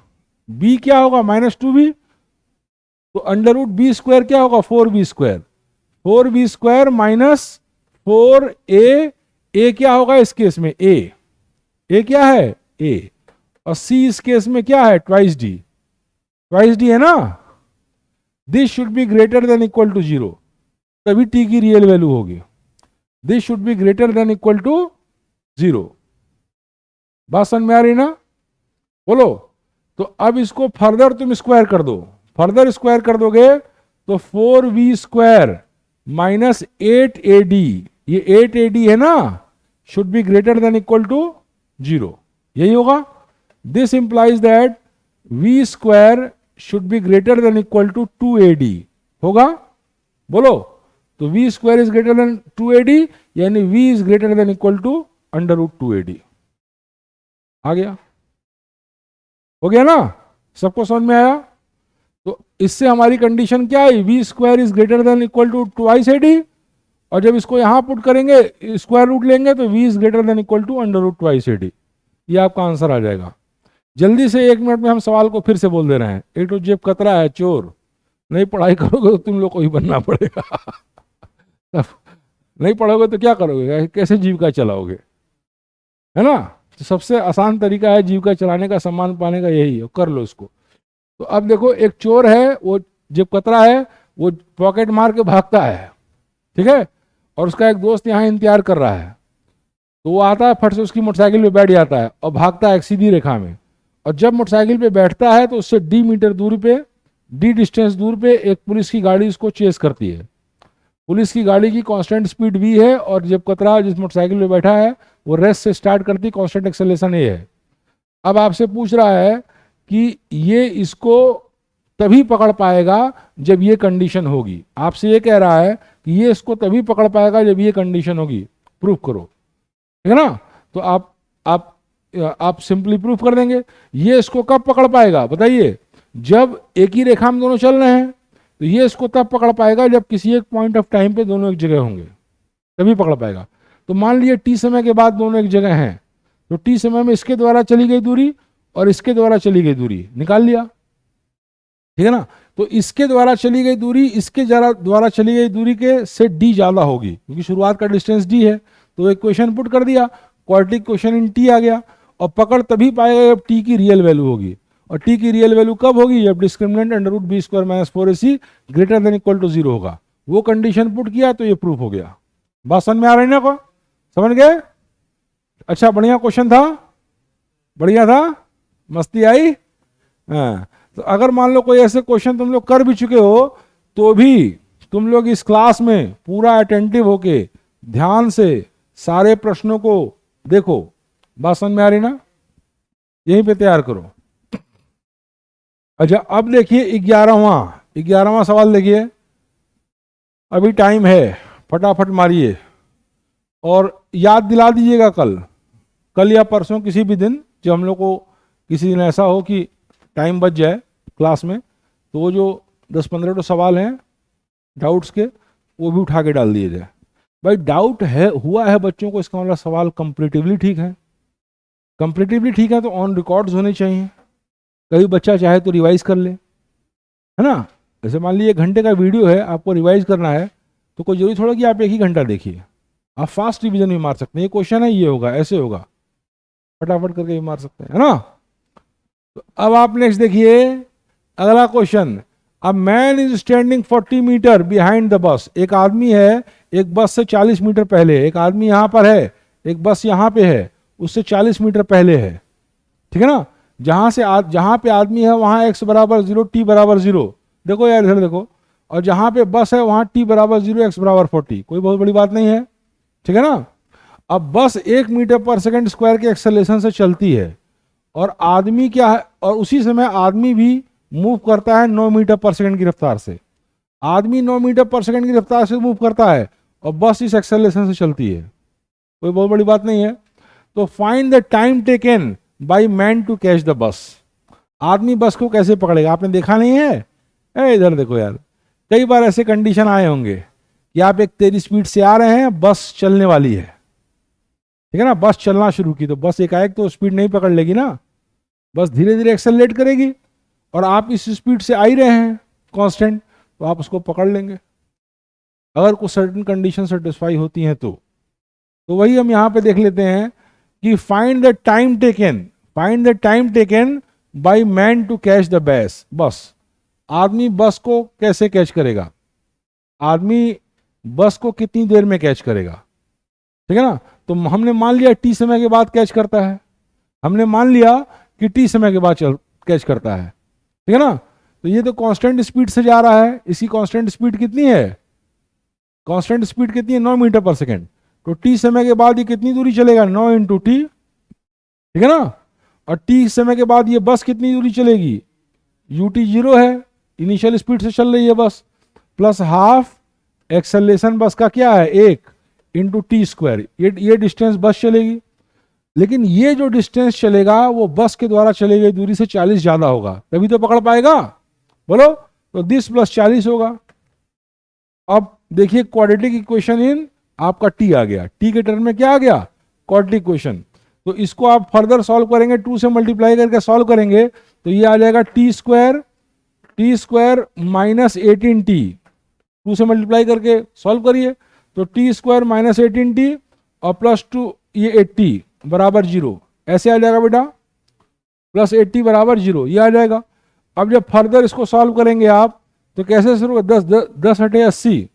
b क्या होगा -2b, तो अंडर रूट b स्क्वायर क्या होगा 4b square, 4b square minus 4a, a क्या होगा इस केस में a क्या है a, और c इस केस में क्या है ट्वाइस डी है ना। This should be greater than equal to 0। तभी टी की रियल वैल्यू होगी। This should be greater than equal to 0। बात समझ में आ रही ना? बोलो। तो अब इसको फर्दर तुम स्क्वायर कर दो, फर्दर स्क्वायर कर दोगे तो 4v² माइनस 8ad, ये 8ad है ना, should be greater than equal to 0, यही होगा। This implies that v² should be greater than equal to 2ad होगा। बोलो। तो v² is greater then 2ad, यानी v is greater than equal to √2ad। आ गया? हो गया ना? सबको समझ में आया? तो इससे हमारी कंडीशन क्या है? v² is greater than equal to 2ad, और जब इसको यहां पुट करेंगे, स्क्वायर रूट लेंगे, तो v is greater than equal to √2ad। ये आपका आंसर आ जाएगा। जल्दी से 1 मिनट में हम सवाल को फिर से बोल दे रहे हैं। एक तो जेब कतरा है, चोर, नहीं पढ़ाई करोगे तो तुम लोग को ही बनना पड़ेगा। नहीं पढ़ोगे तो क्या करोगे? कैसे जीविका चलाओगे? है ना? तो सबसे आसान तरीका है जीविका चलाने का, सम्मान पाने का, यही है, कर लो इसको। तो अब देखो, एक चोर है, वो जेब कतरा है, वो पॉकेट मार के भागता है, ठीक है, और उसका एक दोस्त यहाँ इंतजार कर रहा है। तो वो आता है, फट से उसकी मोटरसाइकिल पे बैठ जाता है और भागता है एक सीधी रेखा में। और जब मोटरसाइकिल पे बैठता है तो उससे d मीटर दूर पे, d डिस्टेंस दूर पे एक पुलिस की गाड़ी उसको चेस करती है। पुलिस की गाड़ी की कांस्टेंट स्पीड v है, और जब कतरा जिस मोटरसाइकिल पे बैठा है वो रेस्ट से स्टार्ट करती, कांस्टेंट एक्सेलरेशन a है। अब आपसे पूछ रहा है कि ये इसको तभी पकड़ पाएगा जब ये कंडीशन होगी। आपसे ये कह रहा है कि ये इसको तभी पकड़ पाएगा जब ये कंडीशन होगी, प्रूफ करो, ठीक है ना? तो आप सिंपली प्रूफ कर देंगे। ये इसको कब पकड़ पाएगा बताइए? जब एक ही रेखा में दोनों चल रहे हैं, तो ये इसको तब पकड़ पाएगा जब किसी एक पॉइंट ऑफ टाइम पे दोनों एक जगह होंगे, तभी पकड़ पाएगा। तो मान लीजिए t समय के बाद दोनों एक जगह हैं, तो t समय में इसके द्वारा चली गई दूरी और इसके द्वारा चली गई दूरी निकाल लिया, ठीक है ना? तो इसके द्वारा चली गई दूरी इसके द्वारा चली गई दूरी के से d ज्यादा होगी, क्योंकि शुरुआत का डिस्टेंस d है। तो इक्वेशन पुट कर दिया, क्वाड्रेटिक इक्वेशन इन t आ गया, और पकड़ तभी पाएगा जब t की रियल वैल्यू होगी। और t की रियल वैल्यू कब होगी? जब discriminant √b² minus 4ac greater than equal to 0 होगा। वो कंडीशन पुट किया तो ये प्रूफ हो गया। बात समझ में आ रही ना? को समझ गए? अच्छा, बढ़िया क्वेश्चन था, बढ़िया था, मस्ती आई। हाँ, तो अगर मान लो कोई ऐसे क्वेश्चन तुम लोग कर भी चुके हो, तो भी तुम लोग इस क्लास में पूरा अटेंटिव होके ध्यान से सारे प्रश्नों को देखो। बात समझ में आ रही ना? यहीं पे तैयार करो। अच्छा, अब देखिए 11वां सवाल देखिए। अभी टाइम है, फटाफट मारिए और याद दिला दीजिएगा कल या परसों किसी भी दिन, जब हम लोग को किसी दिन ऐसा हो कि टाइम बच जाए क्लास में, तो वो जो 10-15 तो सवाल हैं डाउट्स के, वो भी उठा के डाल दिए जाए। भाई डाउट है, हुआ है बच्चों को, इसका मतलब सवाल कंपैरेटिवली ठीक है। कंपैरेटिवली ठीक है तो ऑन रिकॉर्ड्स होने चाहिए। कभी बच्चा चाहे तो रिवाइज कर ले, है ना? जैसे मान लीजिए 1 घंटे का वीडियो है, आपको रिवाइज करना है, तो कोई जरूरी थोड़ा कि आप 1 ही घंटा देखिए। आप फास्ट रिवीजन भी मार सकते हैं। ये क्वेश्चन है, ये होगा, ऐसे होगा, फटाफट करके भी मार सकते हैं, है ना? तो अब आप नेक्स्ट देखिए अगला question. A man is standing 40 metre behind the bus. एक आदमी है, एक बस से 40 मीटर पहले। एक आदमी यहां पर है, एक बस यहां पे है, उससे 40 मीटर पहले है, ठीक है ना? जहां पे आदमी है वहां x बराबर 0, t बराबर 0। देखो यार, इधर देखो। और जहां पे बस है वहां t बराबर 0, x बराबर 40। कोई बहुत बड़ी बात नहीं है, ठीक है ना? अब बस 1 मीटर पर सेकंड स्क्वायर के एक्सेलरेशन से चलती है, और आदमी क्या है, और उसी समय आदमी भी मूव करता है 9 मीटर पर सेकंड की रफ्तार से। आदमी 9 मीटर पर सेकंड की रफ्तार से मूव करता है और बस इस एक्सेलरेशन से चलती है। कोई बहुत बड़ी बात नहीं है। तो find the time taken by man to catch the bus. आदमी बस को कैसे पकड़ेगा? आपने देखा नहीं है? इधर देखो यार, कई बार ऐसे कंडीशन आए होंगे कि आप एक तेज स्पीड से आ रहे हैं, बस चलने वाली है, ठीक है ना? बस चलना शुरू की तो बस एकाएक तो स्पीड नहीं पकड़ लेगी ना, बस धीरे धीरे एक्सेलरेट करेगी, और आप इस स्पीड से आ ही रहे हैं कांस्टेंट, तो आप उसको पकड़ लेंगे अगर कुछ सर्टेन कंडीशन सेटिस्फाई होती हैं तो वही हम यहाँ पे देख लेते हैं कि find the time taken by man to catch the bus. आदमी बस को कैसे कैच करेगा? आदमी बस को कितनी देर में कैच करेगा, ठीक है ना। तो हमने मान लिया टी समय के बाद कैच करता है, हमने मान लिया कि टी समय के बाद कैच करता है, ठीक है ना। तो ये तो कांस्टेंट स्पीड से जा रहा है, इसकी कांस्टेंट स्पीड कितनी है, कांस्टेंट स्पीड कितनी है, 9 मीटर पर सेकेंड। तो टी समय के बाद ये कितनी दूरी चलेगा, 9 इंटू टी, ठीक है ना। और टी समय के बाद ये बस कितनी दूरी चलेगी, यूटी 0 है, इनिशियल स्पीड से चल रही है बस, प्लस हाफ एक्सेलरेशन बस का क्या है 1 इंटू टी स्क्वायर, ये डिस्टेंस बस चलेगी। लेकिन ये जो डिस्टेंस चलेगा वो बस के द्वारा चली गई दूरी से 40 ज्यादा होगा, तभी तो पकड़ पाएगा, बोलो। तो दिस प्लस 40 होगा। अब देखिए क्वाड्रेटिक इक्वेशन इन आपका टी आ गया, टी के टर्म में क्या आ गया, क्वाड्रेटिक इक्वेशन। तो इसको आप फर्दर सॉल्व करेंगे, 2 से मल्टीप्लाई करके सॉल्व करेंगे तो ये आ जाएगा टी स्क्वायर माइनस 18t, 2 से मल्टीप्लाई करके सॉल्व करिए तो टी स्क्वायर माइनस 18t और प्लस 2 ये 80 बराबर 0, ऐसे आ जाएगा बेटा, प्लस 80 बराबर 0 ये आ जाएगा। अब जब फर्दर इसको सॉल्व करेंगे आप तो कैसे शुरू, 10 हटे 80,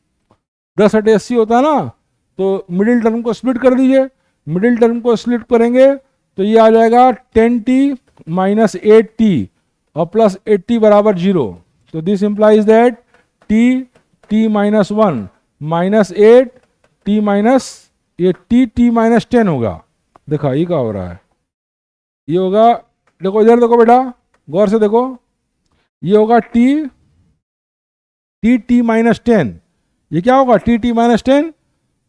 10 हटे 80 होता है ना, तो मिडिल टर्म को स्प्लिट कर दीजिए, मिडिल टर्म को स्प्लिट करेंगे तो ये आ जाएगा 10t माइनस 8t और प्लस 80 बराबर 0। तो this implies that t minus 1 minus 8 t minus ये t माइनस 10 होगा। देखा ये क्या हो रहा है, ये होगा, देखो इधर देखो बेटा, गौर से देखो, ये होगा टी माइनस 10, ये क्या होगा टी माइनस 10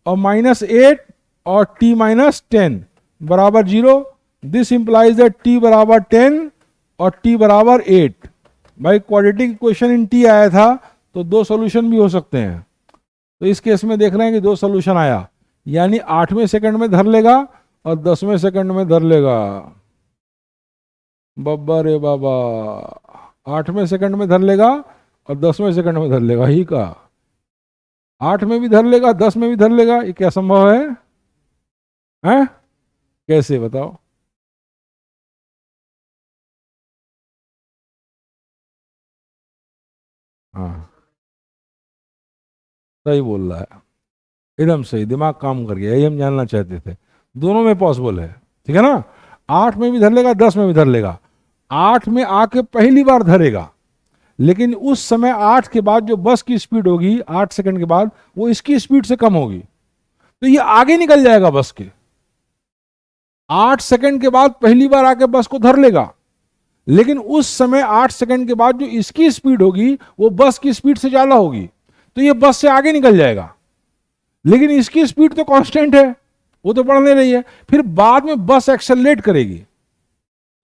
और माइनस 8 और t माइनस 10 बराबर 0। दिस इंप्लाइज दैट t बराबर 10 और t बराबर 8। भाई क्वाड्रेटिक इक्वेशन इन t आया था तो 2 सॉल्यूशन भी हो सकते हैं, तो इस केस में देख रहे हैं कि 2 सॉल्यूशन आया, यानी 8वें सेकंड में धर लेगा और 10वें सेकंड में धर लेगा, बब्बा रे बाबा, 8वें सेकंड में धर लेगा और 10वें सेकंड में धर लेगा, ही का 8 में भी धर लेगा 10 में भी धर लेगा, ये क्या संभव है, हैं? कैसे बताओ। हाँ सही बोल रहा है, एकदम सही, दिमाग काम कर गया, यही हम जानना चाहते थे, दोनों में पॉसिबल है, ठीक है ना। 8 में भी धर लेगा 10 में भी धर लेगा, 8 में आके पहली बार धरेगा, लेकिन उस समय 8 के बाद जो बस की स्पीड होगी 8 सेकंड के बाद वो इसकी स्पीड से कम होगी, तो ये आगे निकल जाएगा बस के। 8 सेकंड के बाद पहली बार आके बस को धर लेगा, लेकिन उस समय 8 सेकंड के बाद जो इसकी स्पीड होगी वो बस की स्पीड से ज्यादा होगी, तो ये बस से आगे निकल जाएगा, लेकिन इसकी स्पीड तो कांस्टेंट है, वो तो बढ़ नहीं रही है। फिर बाद में बस एक्सेलरेट करेगी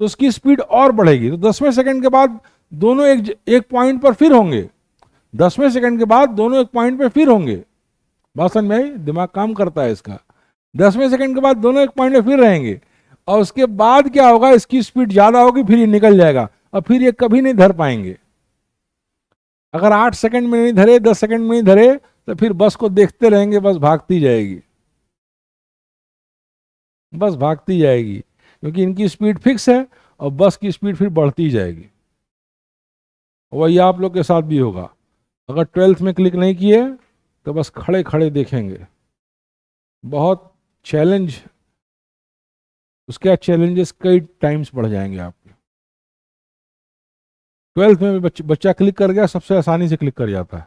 तो उसकी स्पीड और बढ़ेगी, तो 10वें सेकंड के बाद दोनों एक पॉइंट पर फिर होंगे, 10वें सेकंड के बाद दोनों एक पॉइंट पर फिर होंगे, बात समझ में, दिमाग काम करता है इसका। 10वें सेकंड के बाद दोनों एक पॉइंट पे फिर रहेंगे और उसके बाद क्या होगा, इसकी स्पीड ज्यादा होगी, फिर ये निकल जाएगा और फिर ये कभी नहीं धर पाएंगे। अगर 8 सेकंड में नहीं धरे 10 सेकंड में नहीं धरे तो फिर बस को देखते रहेंगे, बस भागती जाएगी, बस भागती जाएगी, क्योंकि इनकी स्पीड फिक्स है और बस की स्पीड फिर बढ़ती जाएगी। वही आप लोग के साथ भी होगा, अगर 12th में क्लिक नहीं किए तो बस खड़े खड़े देखेंगे, बहुत चैलेंज, उसके चैलेंजेस कई टाइम्स बढ़ जाएंगे आपके। 12th में भी बच्चा क्लिक कर गया, सबसे आसानी से क्लिक कर जाता है,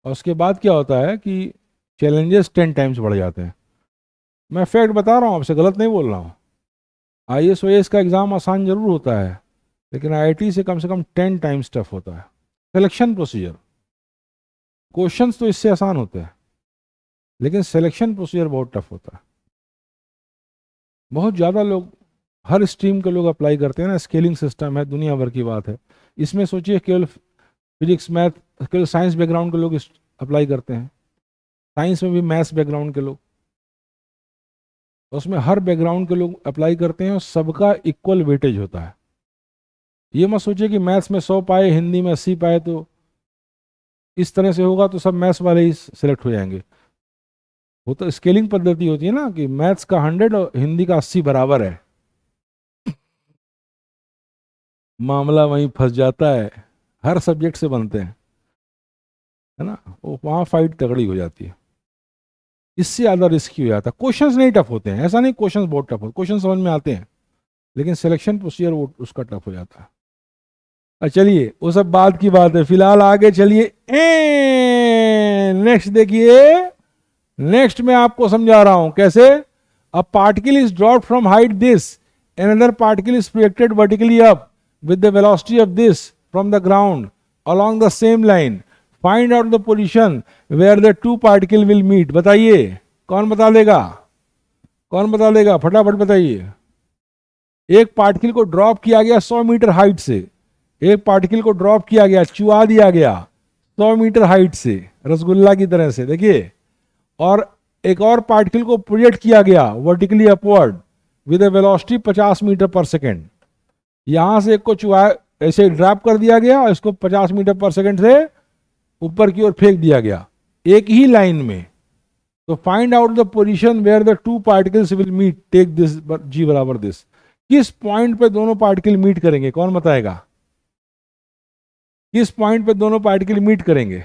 और उसके बाद क्या होता है कि चैलेंजेस 10 टाइम्स बढ़ जाते हैं। मैं फैक्ट बता रहा हूँ आपसे, गलत नहीं बोल रहा हूँ। IAS OAS का एग्ज़ाम आसान जरूर होता है, लेकिन IIT से कम 10 टाइम्स टफ होता है। सिलेक्शन प्रोसीजर, क्वेश्चंस तो इससे आसान होते हैं, लेकिन सिलेक्शन प्रोसीजर बहुत टफ होता है। बहुत ज़्यादा लोग, हर स्ट्रीम के लोग अप्लाई करते हैं ना, स्केलिंग सिस्टम है, दुनिया भर की बात है। इसमें सोचिए केवल फिजिक्स मैथ, केवल साइंस बैकग्राउंड के लोग अप्लाई करते हैं, साइंस में भी मैथ्स बैकग्राउंड के लोग, उसमें हर बैकग्राउंड के लोग अप्लाई करते हैं और सबका इक्वल वेटेज होता है। ये मत सोचिए कि मैथ्स में 100 पाए, हिंदी में 80 पाए, तो इस तरह से होगा तो सब मैथ्स वाले ही सिलेक्ट हो जाएंगे। वो तो स्केलिंग पद्धति होती है ना, कि मैथ्स का 100 और हिंदी का 80 बराबर है, मामला वहीं फंस जाता है। हर सब्जेक्ट से बनते हैं, है ना, वो वहाँ फाइट तगड़ी हो जाती है, इससे ज़्यादा रिस्की हो जाता है। क्वेश्चंस नहीं टफ होते हैं, ऐसा नहीं क्वेश्चंस बहुत टफ होते, क्वेश्चन समझ में आते हैं, लेकिन सिलेक्शन प्रोसीजर वो उसका टफ हो जाता है। चलिए वो सब बात की बात है, फिलहाल आगे चलिए। नेक्स्ट देखिए, नेक्स्ट मैं आपको समझा रहा हूं कैसे। अ particle is dropped from height this, another particle is projected vertically up with the velocity of this from the ground along the same line. Find out the position where the two particle will meet. बताइए, कौन बता देगा, कौन बता देगा, फटाफट बताइए। एक पार्टिकल को ड्रॉप किया गया 100 मीटर हाइट से, एक पार्टिकल को ड्रॉप किया गया, चुआ दिया गया 100 मीटर हाइट से, रसगुल्ला की तरह से, देखिए। और एक और पार्टिकल को प्रोजेक्ट किया गया vertically upward with a velocity 50 metre per second. यहां से एक को चुआ ऐसे ड्रॉप कर दिया गया, इसको 50 मीटर पर सेकेंड से ऊपर की ओर फेंक दिया गया एक ही लाइन में। तो find out the position where the two particles will meet, take this जी बराबर दिस। किस पॉइंट पे दोनों पार्टिकल मीट करेंगे, कौन बताएगा, किस पॉइंट पे दोनों पार्टिकल मीट करेंगे।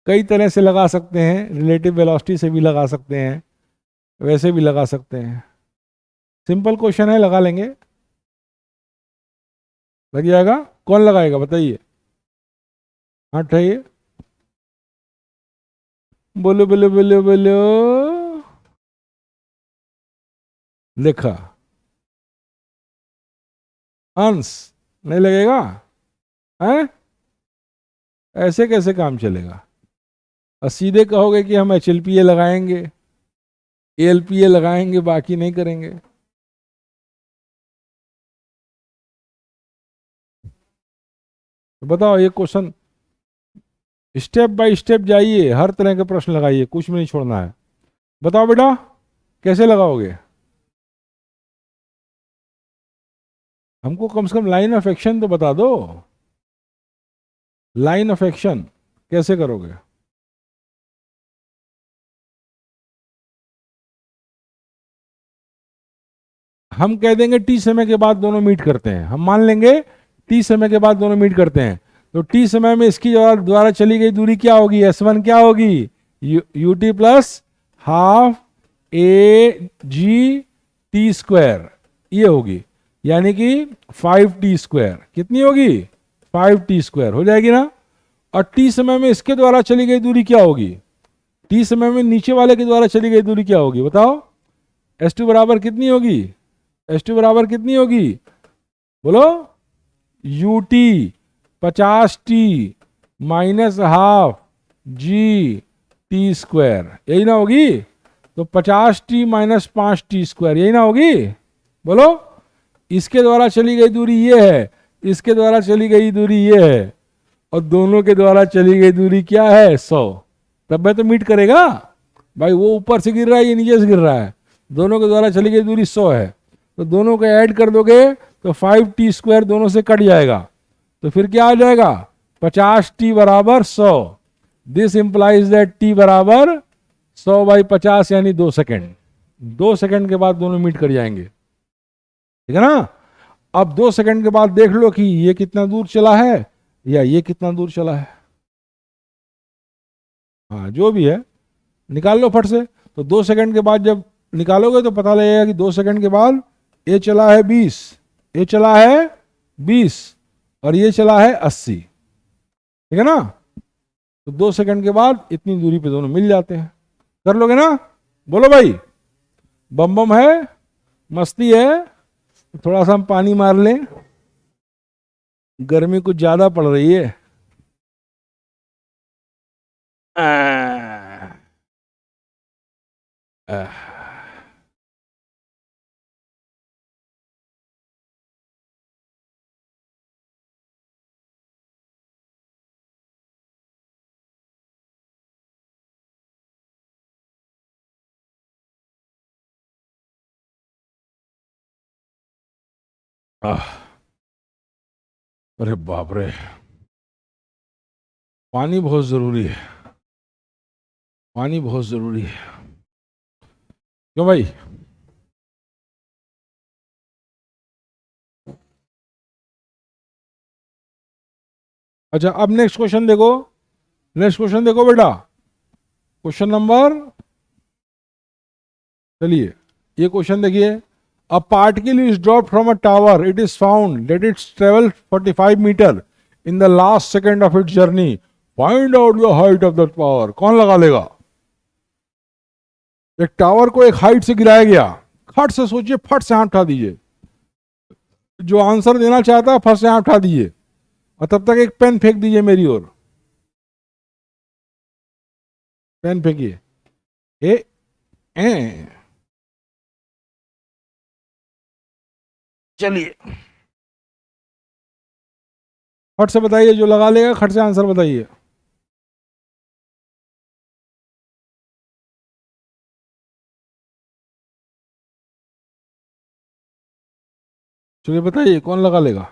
कई तरह से लगा सकते हैं, रिलेटिव वेलोसिटी से भी लगा सकते हैं, वैसे भी लगा सकते हैं। सिंपल क्वेश्चन है, लगा लेंगे, लग जाएगा। कौन लगाएगा बताइए, हाँ उठाइए, बोलो बोलो बोलो बोलो। लिखा अंश नहीं लगेगा, हैं, ऐसे कैसे काम चलेगा। और सीधे कहोगे कि हम HLPA लगाएंगे, ALPA लगाएंगे, बाकी नहीं करेंगे। तो बताओ, ये क्वेश्चन स्टेप बाय स्टेप जाइए, हर तरह के प्रश्न लगाइए, कुछ भी नहीं छोड़ना है। बताओ बेटा, कैसे लगाओगे। हमको कम से कम लाइन ऑफ एक्शन तो बता दो, लाइन ऑफ एक्शन कैसे करोगे। हम कह देंगे T समय के बाद दोनों मीट करते हैं, हम मान लेंगे T समय के बाद दोनों मीट करते हैं। तो T समय में इसकी द्वारा चली गई दूरी क्या होगी, S1 क्या होगी, UT प्लस हाफ AGT², ये होगी, यानी कि 5T²। कितनी होगी, 5T² हो जाएगी ना। और T समय में इसके द्वारा चली गई दूरी क्या होगी, T समय में नीचे वाले के द्वारा चली गई दूरी क्या होगी, बताओ। S2 बराबर कितनी होगी, S2 बराबर कितनी होगी, बोलो। UT 50T minus half GT², यही ना होगी। तो 50T माइनस 5T², यही ना होगी, बोलो। इसके द्वारा चली गई दूरी ये है, इसके द्वारा चली गई दूरी ये है, और दोनों के द्वारा चली गई दूरी क्या है, 100। तब मैं तो मीट करेगा भाई, वो ऊपर से गिर रहा है, ये नीचे से गिर रहा है, दोनों के द्वारा चली गई दूरी 100 है। तो दोनों को ऐड कर दोगे तो 5T² दोनों से कट जाएगा, तो फिर क्या आ जाएगा, 50T बराबर 100। दिस इंप्लाइज दैट T बराबर 100/50 यानी 2 सेकेंड। 2 सेकेंड के बाद दोनों मीट कर जाएंगे, ठीक है ना। अब 2 सेकेंड के बाद देख लो कि ये कितना दूर चला है या ये कितना दूर चला है, हाँ जो भी है निकाल लो फट से। तो 2 सेकेंड के बाद जब निकालोगे तो पता लगेगा कि 2 सेकेंड के बाद ये चला है 20, ये चला है 20 और ये चला है 80, ठीक है ना। तो 2 सेकेंड के बाद इतनी दूरी पे दोनों मिल जाते हैं, कर लोगे ना, बोलो भाई। बम बम है, मस्ती है। थोड़ा सा हम पानी मार लें, गर्मी कुछ ज्यादा पड़ रही है। आह, आह। अरे बाप रे, पानी बहुत जरूरी है, पानी बहुत जरूरी है, क्यों भाई। अच्छा, अब नेक्स्ट क्वेश्चन देखो, नेक्स्ट क्वेश्चन देखो बेटा, क्वेश्चन नंबर, चलिए ये क्वेश्चन देखिए। A particle is drop from a tower, it is found that its travel 45 metre in the last second of its journey, find out the height of that tower. कौन लगा लेगा? एक टावर को एक हाइट से गिराया गया, फट से सोचिए, फट से हाथ उठा दीजिए, जो आंसर देना चाहता है फट से हाथ उठा दीजिए, और तब तक एक पेन फेंक दीजिए मेरी ओर, पेन फेंकिए। ए चलिए फट से बताइए, जो लगा लेगा खट से आंसर बताइए। चलिए बताइए कौन लगा लेगा,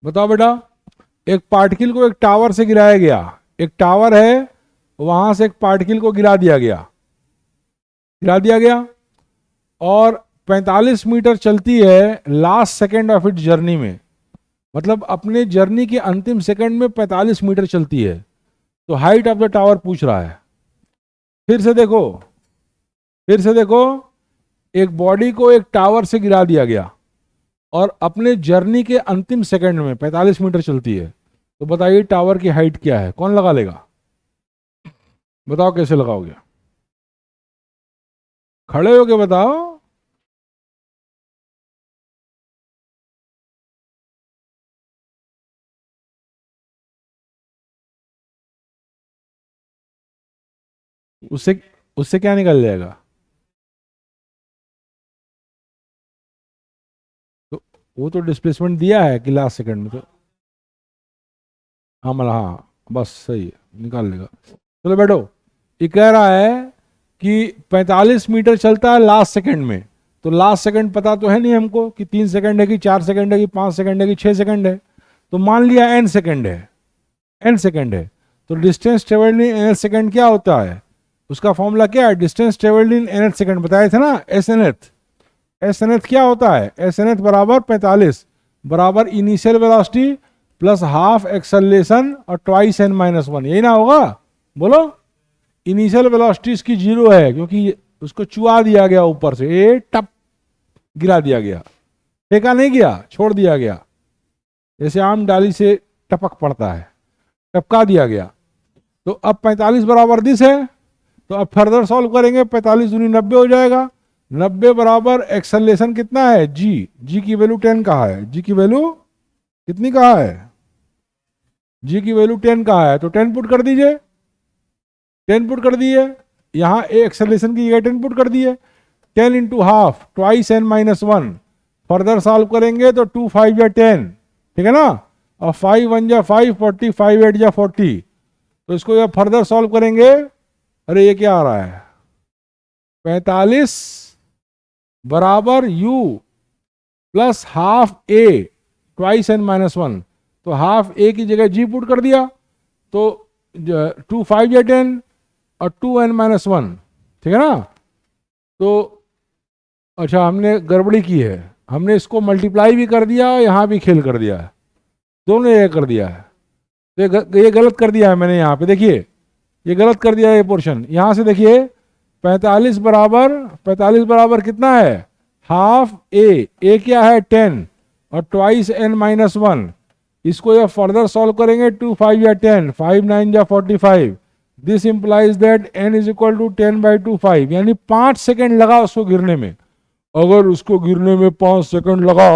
बताओ बेटा। एक पार्टिकल को एक टावर से गिराया गया, एक टावर है, वहां से एक पार्टिकल को गिरा दिया गया, गिरा दिया गया, और 45 मीटर चलती है last second of it journey में, मतलब अपने जर्नी के अंतिम सेकंड में 45 मीटर चलती है। तो हाइट ऑफ द टावर पूछ रहा है। फिर से देखो, फिर से देखो, एक बॉडी को एक टावर से गिरा दिया गया और अपने जर्नी के अंतिम सेकंड में 45 मीटर चलती है, तो बताइए टावर की हाइट क्या है? कौन लगा लेगा? बताओ कैसे लगाओगे, खड़े होके बताओ। उससे उससे क्या निकल जाएगा? तो वो तो डिस्प्लेसमेंट दिया है कि लास्ट सेकंड में, तो हाँ मतलब हाँ, बस सही है, निकाल लेगा। चलो बैठो, ये कह रहा है कि 45 मीटर चलता है लास्ट सेकंड में, तो लास्ट सेकंड पता तो है नहीं हमको कि 3 सेकंड है कि 4 सेकंड है कि 5 सेकंड है कि 6 सेकंड है, तो मान लिया n सेकंड है, n सेकंड है। तो distance travelled in nth second क्या होता है? उसका फॉर्मूला क्या है? Distance travelled in nth second बताए थे ना, एस एन एथ। एस एन एथ क्या होता है? एस एन एथ बराबर 45 बराबर initial velocity plus half acceleration और ट्वाइस n माइनस वन, यही ना होगा? बोलो। इनिशियल वेलोसिटी इसकी 0 है क्योंकि उसको चुआ दिया गया ऊपर से, ए टप गिरा दिया गया, फेंका नहीं गया, छोड़ दिया गया, जैसे आम डाली से टपक पड़ता है, टपका दिया गया। तो अब 45 बराबर दिस है, तो अब फर्दर सॉल्व करेंगे, 45 दूनी 90 हो जाएगा, 90 बराबर एक्सेलरेशन कितना है? जी, जी की वैल्यू 10 कहा है, जी की वैल्यू कितनी कहा है? जी की वैल्यू 10 कहा है, तो 10 पुट कर दीजिए, 10 पुट कर दिए, यहाँ एक्सेलरेशन की जगह 10 पुट कर दिए, 10 into half twice n minus one, further solve करेंगे तो 2 5 या 10, ठीक है ना, और 5 1 जा 5, 40, 5 8 जा 40, तो इसको जब फर्दर सॉल्व करेंगे, अरे ये क्या आ रहा है, 45 बराबर u plus half a twice n minus one, तो हाफ a की जगह g पुट कर दिया, तो 2 5 या 10 और 2n माइनस वन, ठीक है ना। तो अच्छा, हमने गड़बड़ी की है, हमने इसको मल्टीप्लाई भी कर दिया, यहाँ भी खेल कर दिया है, दोनों ये कर दिया है, तो ये गलत कर दिया है मैंने, यहाँ पे देखिए ये गलत कर दिया है, ये पोर्शन यहाँ से देखिए, 45 बराबर कितना है? हाफ ए क्या है? 10 और ट्वाइस n माइनस वन, इसको जब फर्दर सॉल्व करेंगे 2 5 या 10, 5 9 या 45, this implies that n is equal to 10/2 यानी 5 सेकंड लगा उसको गिरने में। अगर उसको गिरने में 5 सेकंड लगा,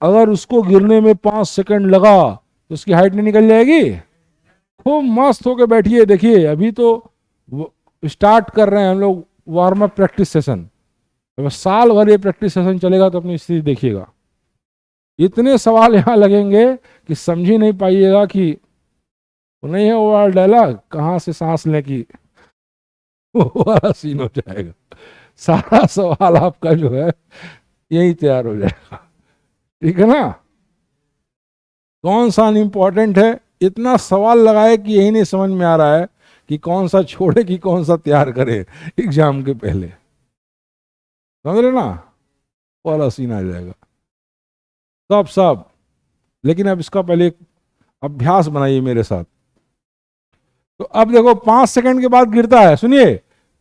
अगर उसको गिरने में 5 सेकंड लगा, तो उसकी हाइट नहीं निकल जाएगी? खूब मस्त होके बैठिए, देखिए अभी तो स्टार्ट कर रहे हैं हम लोग वार्म अप प्रैक्टिस सेशन, अगर साल भर ये प्रैक्टिस सेशन चलेगा तो अपनी स्थिति देखिएगा, इतने सवाल यहाँ लगेंगे कि समझ ही नहीं पाइएगा कि वो नहीं है वो वाला डायलॉग, कहाँ से सांस लें कि वो वाला सीन हो जाएगा, सारा सवाल आपका जो है यही तैयार हो जाएगा, ठीक है ना। कौन सा इंपॉर्टेंट है, इतना सवाल लगाए कि यही नहीं समझ में आ रहा है कि कौन सा छोड़े कि कौन सा तैयार करे एग्जाम के पहले, समझ रहे ना, वाला सीन आ जाएगा। सब लेकिन अब इसका पहले एक अभ्यास बनाइए मेरे साथ। तो अब देखो 5 सेकंड के बाद गिरता है, सुनिए,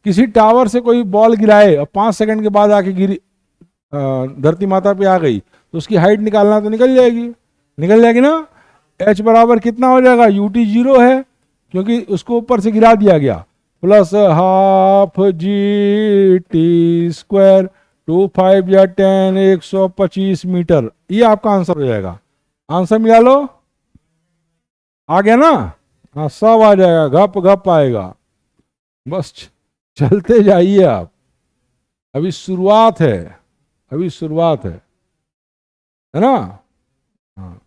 किसी टावर से कोई बॉल गिराए और 5 सेकंड के बाद आके गिरी, धरती माता पे आ गई, तो उसकी हाइट निकालना, तो निकल जाएगी, निकल जाएगी ना। एच बराबर कितना हो जाएगा, यूटी 0 है क्योंकि उसको ऊपर से गिरा दिया गया, plus half G T square, 2 5 या 10, 125 मीटर। ये आपका आंसर हो जाएगा। आंसर मिला लो, आ गया ना। हाँ सब आ जाएगा, घप घप आएगा। बस चलते जाइए आप, अभी शुरुआत है, अभी शुरुआत है ना। हाँ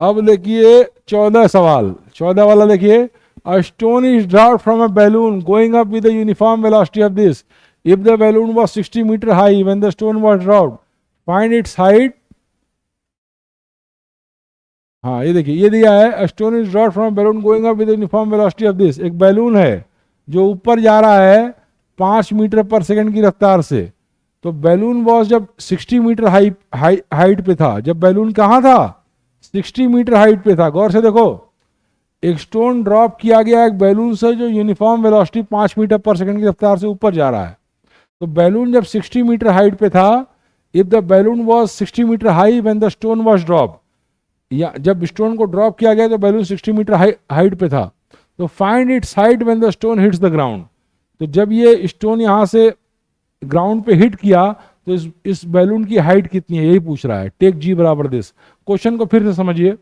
अब देखिए 14 सवाल, 14 वाला देखिए। A stone is dropped from a balloon going up with the uniform velocity of this if the balloon was 60 metre high when the stone was dropped, find its height. हाँ ये देखिए, ये दिया है, a stone is dropped from balloon going up with the uniform velocity of this. एक बैलून है जो ऊपर जा रहा है 5 मीटर पर सेकंड की रफ्तार से। तो बैलून वॉज जब 60 मीटर हाइट पे था, जब बैलून कहाँ था, 60 मीटर हाइट पे था। गौर से देखो, एक स्टोन ड्रॉप किया गया एक बैलून से जो यूनिफॉर्म वेलोसिटी 5 मीटर पर सेकंड की रफ्तार से ऊपर जा रहा है। तो बैलून जब 60 मीटर हाइट पे था, if the balloon was 60 metre high when the stone was drop, या जब स्टोन को ड्रॉप किया गया तो बैलून 60 मीटर हाइट पे था। तो find its height when the stone hits the ground. तो जब ये स्टोन यहां से ग्राउंड पे हिट किया तो इस बैलून की हाइट कितनी है, यही पूछ रहा है। टेक जी बराबर दिस। क्वेश्चन को फिर से समझिए,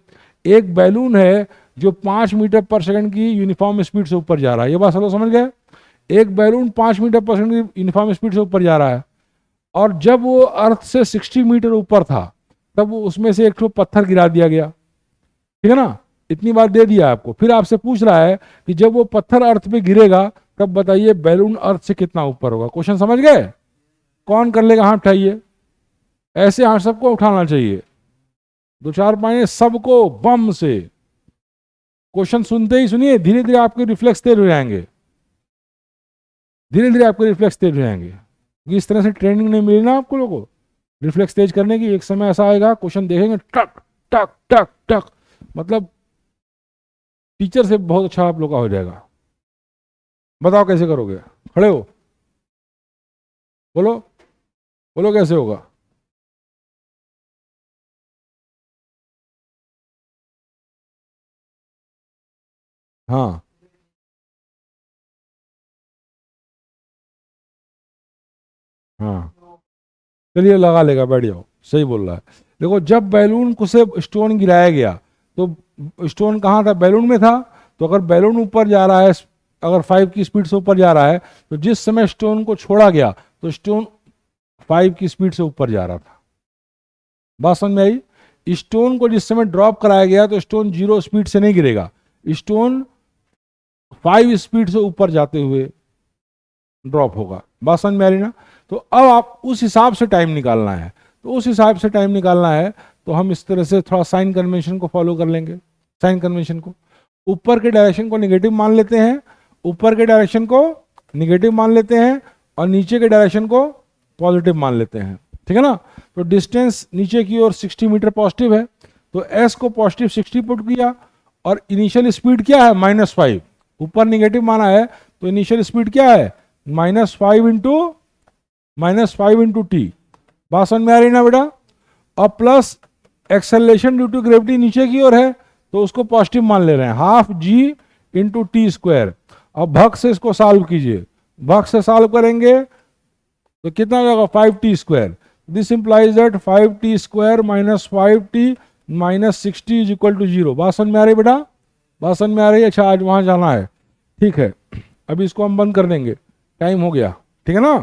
एक बैलून है जो 5 मीटर पर सेकंड की यूनिफॉर्म स्पीड से ऊपर जा रहा है, ये बात सब लोग समझ गए। एक बैलून 5 मीटर पर सेकंड की यूनिफॉर्म स्पीड से ऊपर जा रहा है, और जब वो अर्थ से 60 मीटर ऊपर था तब वो उसमें से एक पत्थर गिरा दिया गया, ठीक है ना। इतनी बात दे दिया आपको। फिर आपसे पूछ रहा है कि जब वो पत्थर अर्थ पे गिरेगा तब बताइए बैलून अर्थ से कितना ऊपर होगा। क्वेश्चन समझ गए। कौन कर लेगा, हाथ उठाइए। ऐसे हाथ सबको उठाना चाहिए, 2 4 5 सबको बम से। क्वेश्चन सुनते ही सुनिए, धीरे धीरे आपके रिफ्लेक्स तेज हो जाएंगे, धीरे धीरे आपके रिफ्लेक्स तेज हो जाएंगे, क्योंकि इस तरह से ट्रेनिंग नहीं मिली ना आपको लोगों को रिफ्लेक्स तेज करने की। एक समय ऐसा आएगा क्वेश्चन देखेंगे टक टक टक टक, मतलब टीचर से बहुत अच्छा आप लोग का हो जाएगा। बताओ कैसे करोगे, खड़े हो, बोलो, बोलो कैसे होगा। हाँ हाँ चलिए लगा लेगा, बैठ जाओ, सही बोल रहा है। देखो जब बैलून को से स्टोन गिराया गया तो स्टोन कहाँ था, बैलून में था। तो अगर बैलून ऊपर जा रहा है, अगर 5 की स्पीड से ऊपर जा रहा है, तो जिस समय स्टोन को छोड़ा गया तो स्टोन 5 की स्पीड से ऊपर जा रहा था। बात समझ में आई। स्टोन को जिस समय ड्रॉप कराया गया तो स्टोन 0 स्पीड से नहीं गिरेगा, स्टोन 5 स्पीड से ऊपर जाते हुए ड्रॉप होगा। बात समझ में आ रही ना। तो अब आप उस हिसाब से टाइम निकालना है, तो उस हिसाब से टाइम निकालना है तो हम इस तरह से थोड़ा साइन कन्वेंशन को फॉलो कर लेंगे। साइन कन्वेंशन को, ऊपर के डायरेक्शन को निगेटिव मान लेते हैं, ऊपर के डायरेक्शन को निगेटिव मान लेते हैं, और नीचे के डायरेक्शन को पॉजिटिव मान लेते हैं, ठीक है ना। तो डिस्टेंस नीचे की ओर 60 मीटर पॉजिटिव है, तो एस को पॉजिटिव 60 पुट किया, और इनिशियल स्पीड क्या है, -5। ऊपर निगेटिव माना है तो इनिशियल स्पीड क्या है, -5 इंटू टी। बात समझ में आ रही ना बेटा। और plus acceleration due to gravity नीचे की ओर है तो उसको पॉजिटिव मान ले रहे हैं, हाफ जी इंटू टी स्क्वायर। अब भग से इसको सॉल्व कीजिए, भग से सॉल्व करेंगे तो कितना हो जाएगा, 5t²। This implies that 5t² - 5t - 60 is equal to 0। बात समझ में आ रही बेटा, बात समझ में आ रही है। अच्छा आज वहां जाना है, ठीक है। अभी इसको हम बंद कर देंगे, टाइम हो गया, ठीक है ना,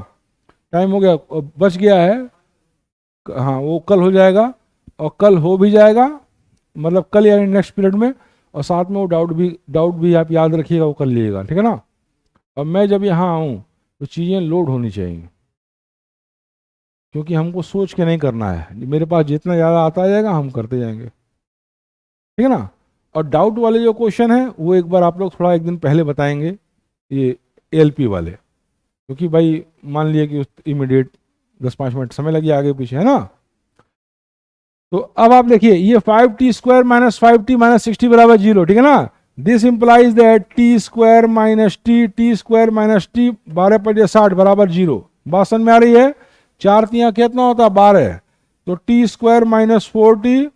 टाइम हो गया, बच गया है। हाँ वो कल हो जाएगा, और कल हो भी जाएगा, मतलब कल यानी नेक्स्ट पीरियड में। और साथ में वो डाउट भी आप याद रखिएगा, वो कर लीजिएगा, ठीक है ना। अब मैं जब यहाँ आऊँ तो चीज़ें लोड होनी चाहिए, क्योंकि हमको सोच के नहीं करना है। मेरे पास जितना ज़्यादा आता जाएगा हम करते जाएंगे, ठीक है ना। और डाउट वाले जो क्वेश्चन है वो एक बार आप लोग थोड़ा एक दिन पहले बताएंगे, ये एएलपी वाले, क्योंकि भाई मान लिया कि इमीडिएट 10 5 मिनट समय लगे आगे पीछे, है ना। तो अब आप देखिए ये 5t² माइनस 5t माइनस 60 बराबर 0, ठीक है ना। This implies that t² minus t minus t 12×60 बराबर 0। बात समझ में आ रही है। 4 तियां कितना होता है 12, तो t² माइनस 4t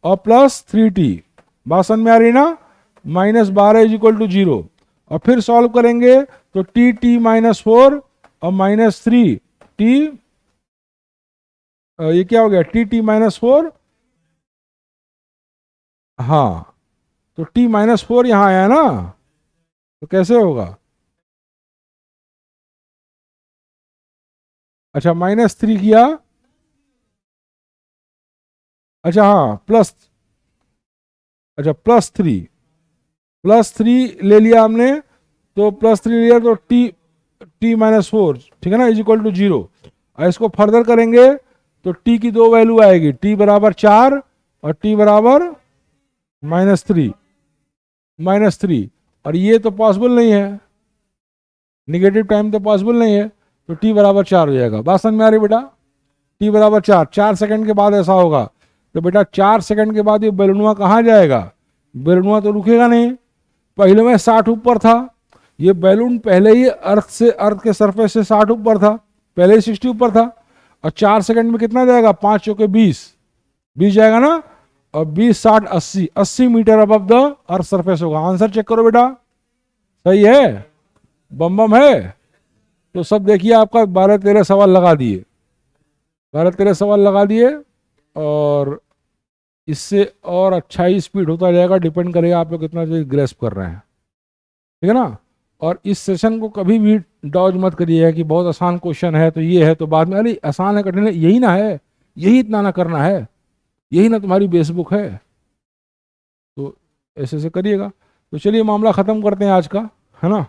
और प्लस 3t। बात समझ में आ रही है ना। -12 इज इक्वल टू 0। और फिर सॉल्व करेंगे तो t माइनस 4 और माइनस 3t, ये क्या हो गया t माइनस 4, हाँ तो t माइनस 4 यहां आया ना, तो कैसे होगा। अच्छा -3 किया, अच्छा हाँ प्लस, अच्छा +3 ले लिया हमने, तो +3 लिया तो t माइनस 4, ठीक है ना, इज इक्वल टू 0। और इसको फर्दर करेंगे तो t की दो वैल्यू आएगी, t बराबर 4 और t बराबर -3। और ये तो पॉसिबल नहीं है, निगेटिव टाइम तो पॉसिबल नहीं है, तो t बराबर 4 हो जाएगा। बात समझ में आ रही बेटा। t बराबर 4 सेकंड के बाद ऐसा होगा, तो बेटा 4 सेकंड के बाद ये बैलूनवा कहाँ जाएगा, बैलूनवा तो रुकेगा नहीं। पहले में 60 ऊपर था, ये बैलून पहले ही अर्थ के सरफेस से 60 ऊपर था, पहले ही 60 ऊपर था। और 4 सेकंड में कितना जाएगा, 5 चौके 20 जाएगा ना। और 20 60 80 metre above the earth surface होगा। आंसर चेक करो बेटा, सही है, बम बम है। तो सब देखिए आपका 12-13 सवाल लगा दिए, 12-13 सवाल लगा दिए। और इससे और अच्छा ही स्पीड होता जाएगा, डिपेंड करेगा आप लोग कितना ग्रेस्प कर रहे हैं, ठीक है ना। और इस सेशन को कभी भी डॉज मत करिएगा कि बहुत आसान क्वेश्चन है तो ये है, तो बाद में अरे आसान है कठिन है, यही ना है, यही इतना ना करना है, यही ना तुम्हारी बेसबुक है। तो ऐसे ऐसे करिएगा। तो चलिए मामला ख़त्म करते हैं आज का, है ना।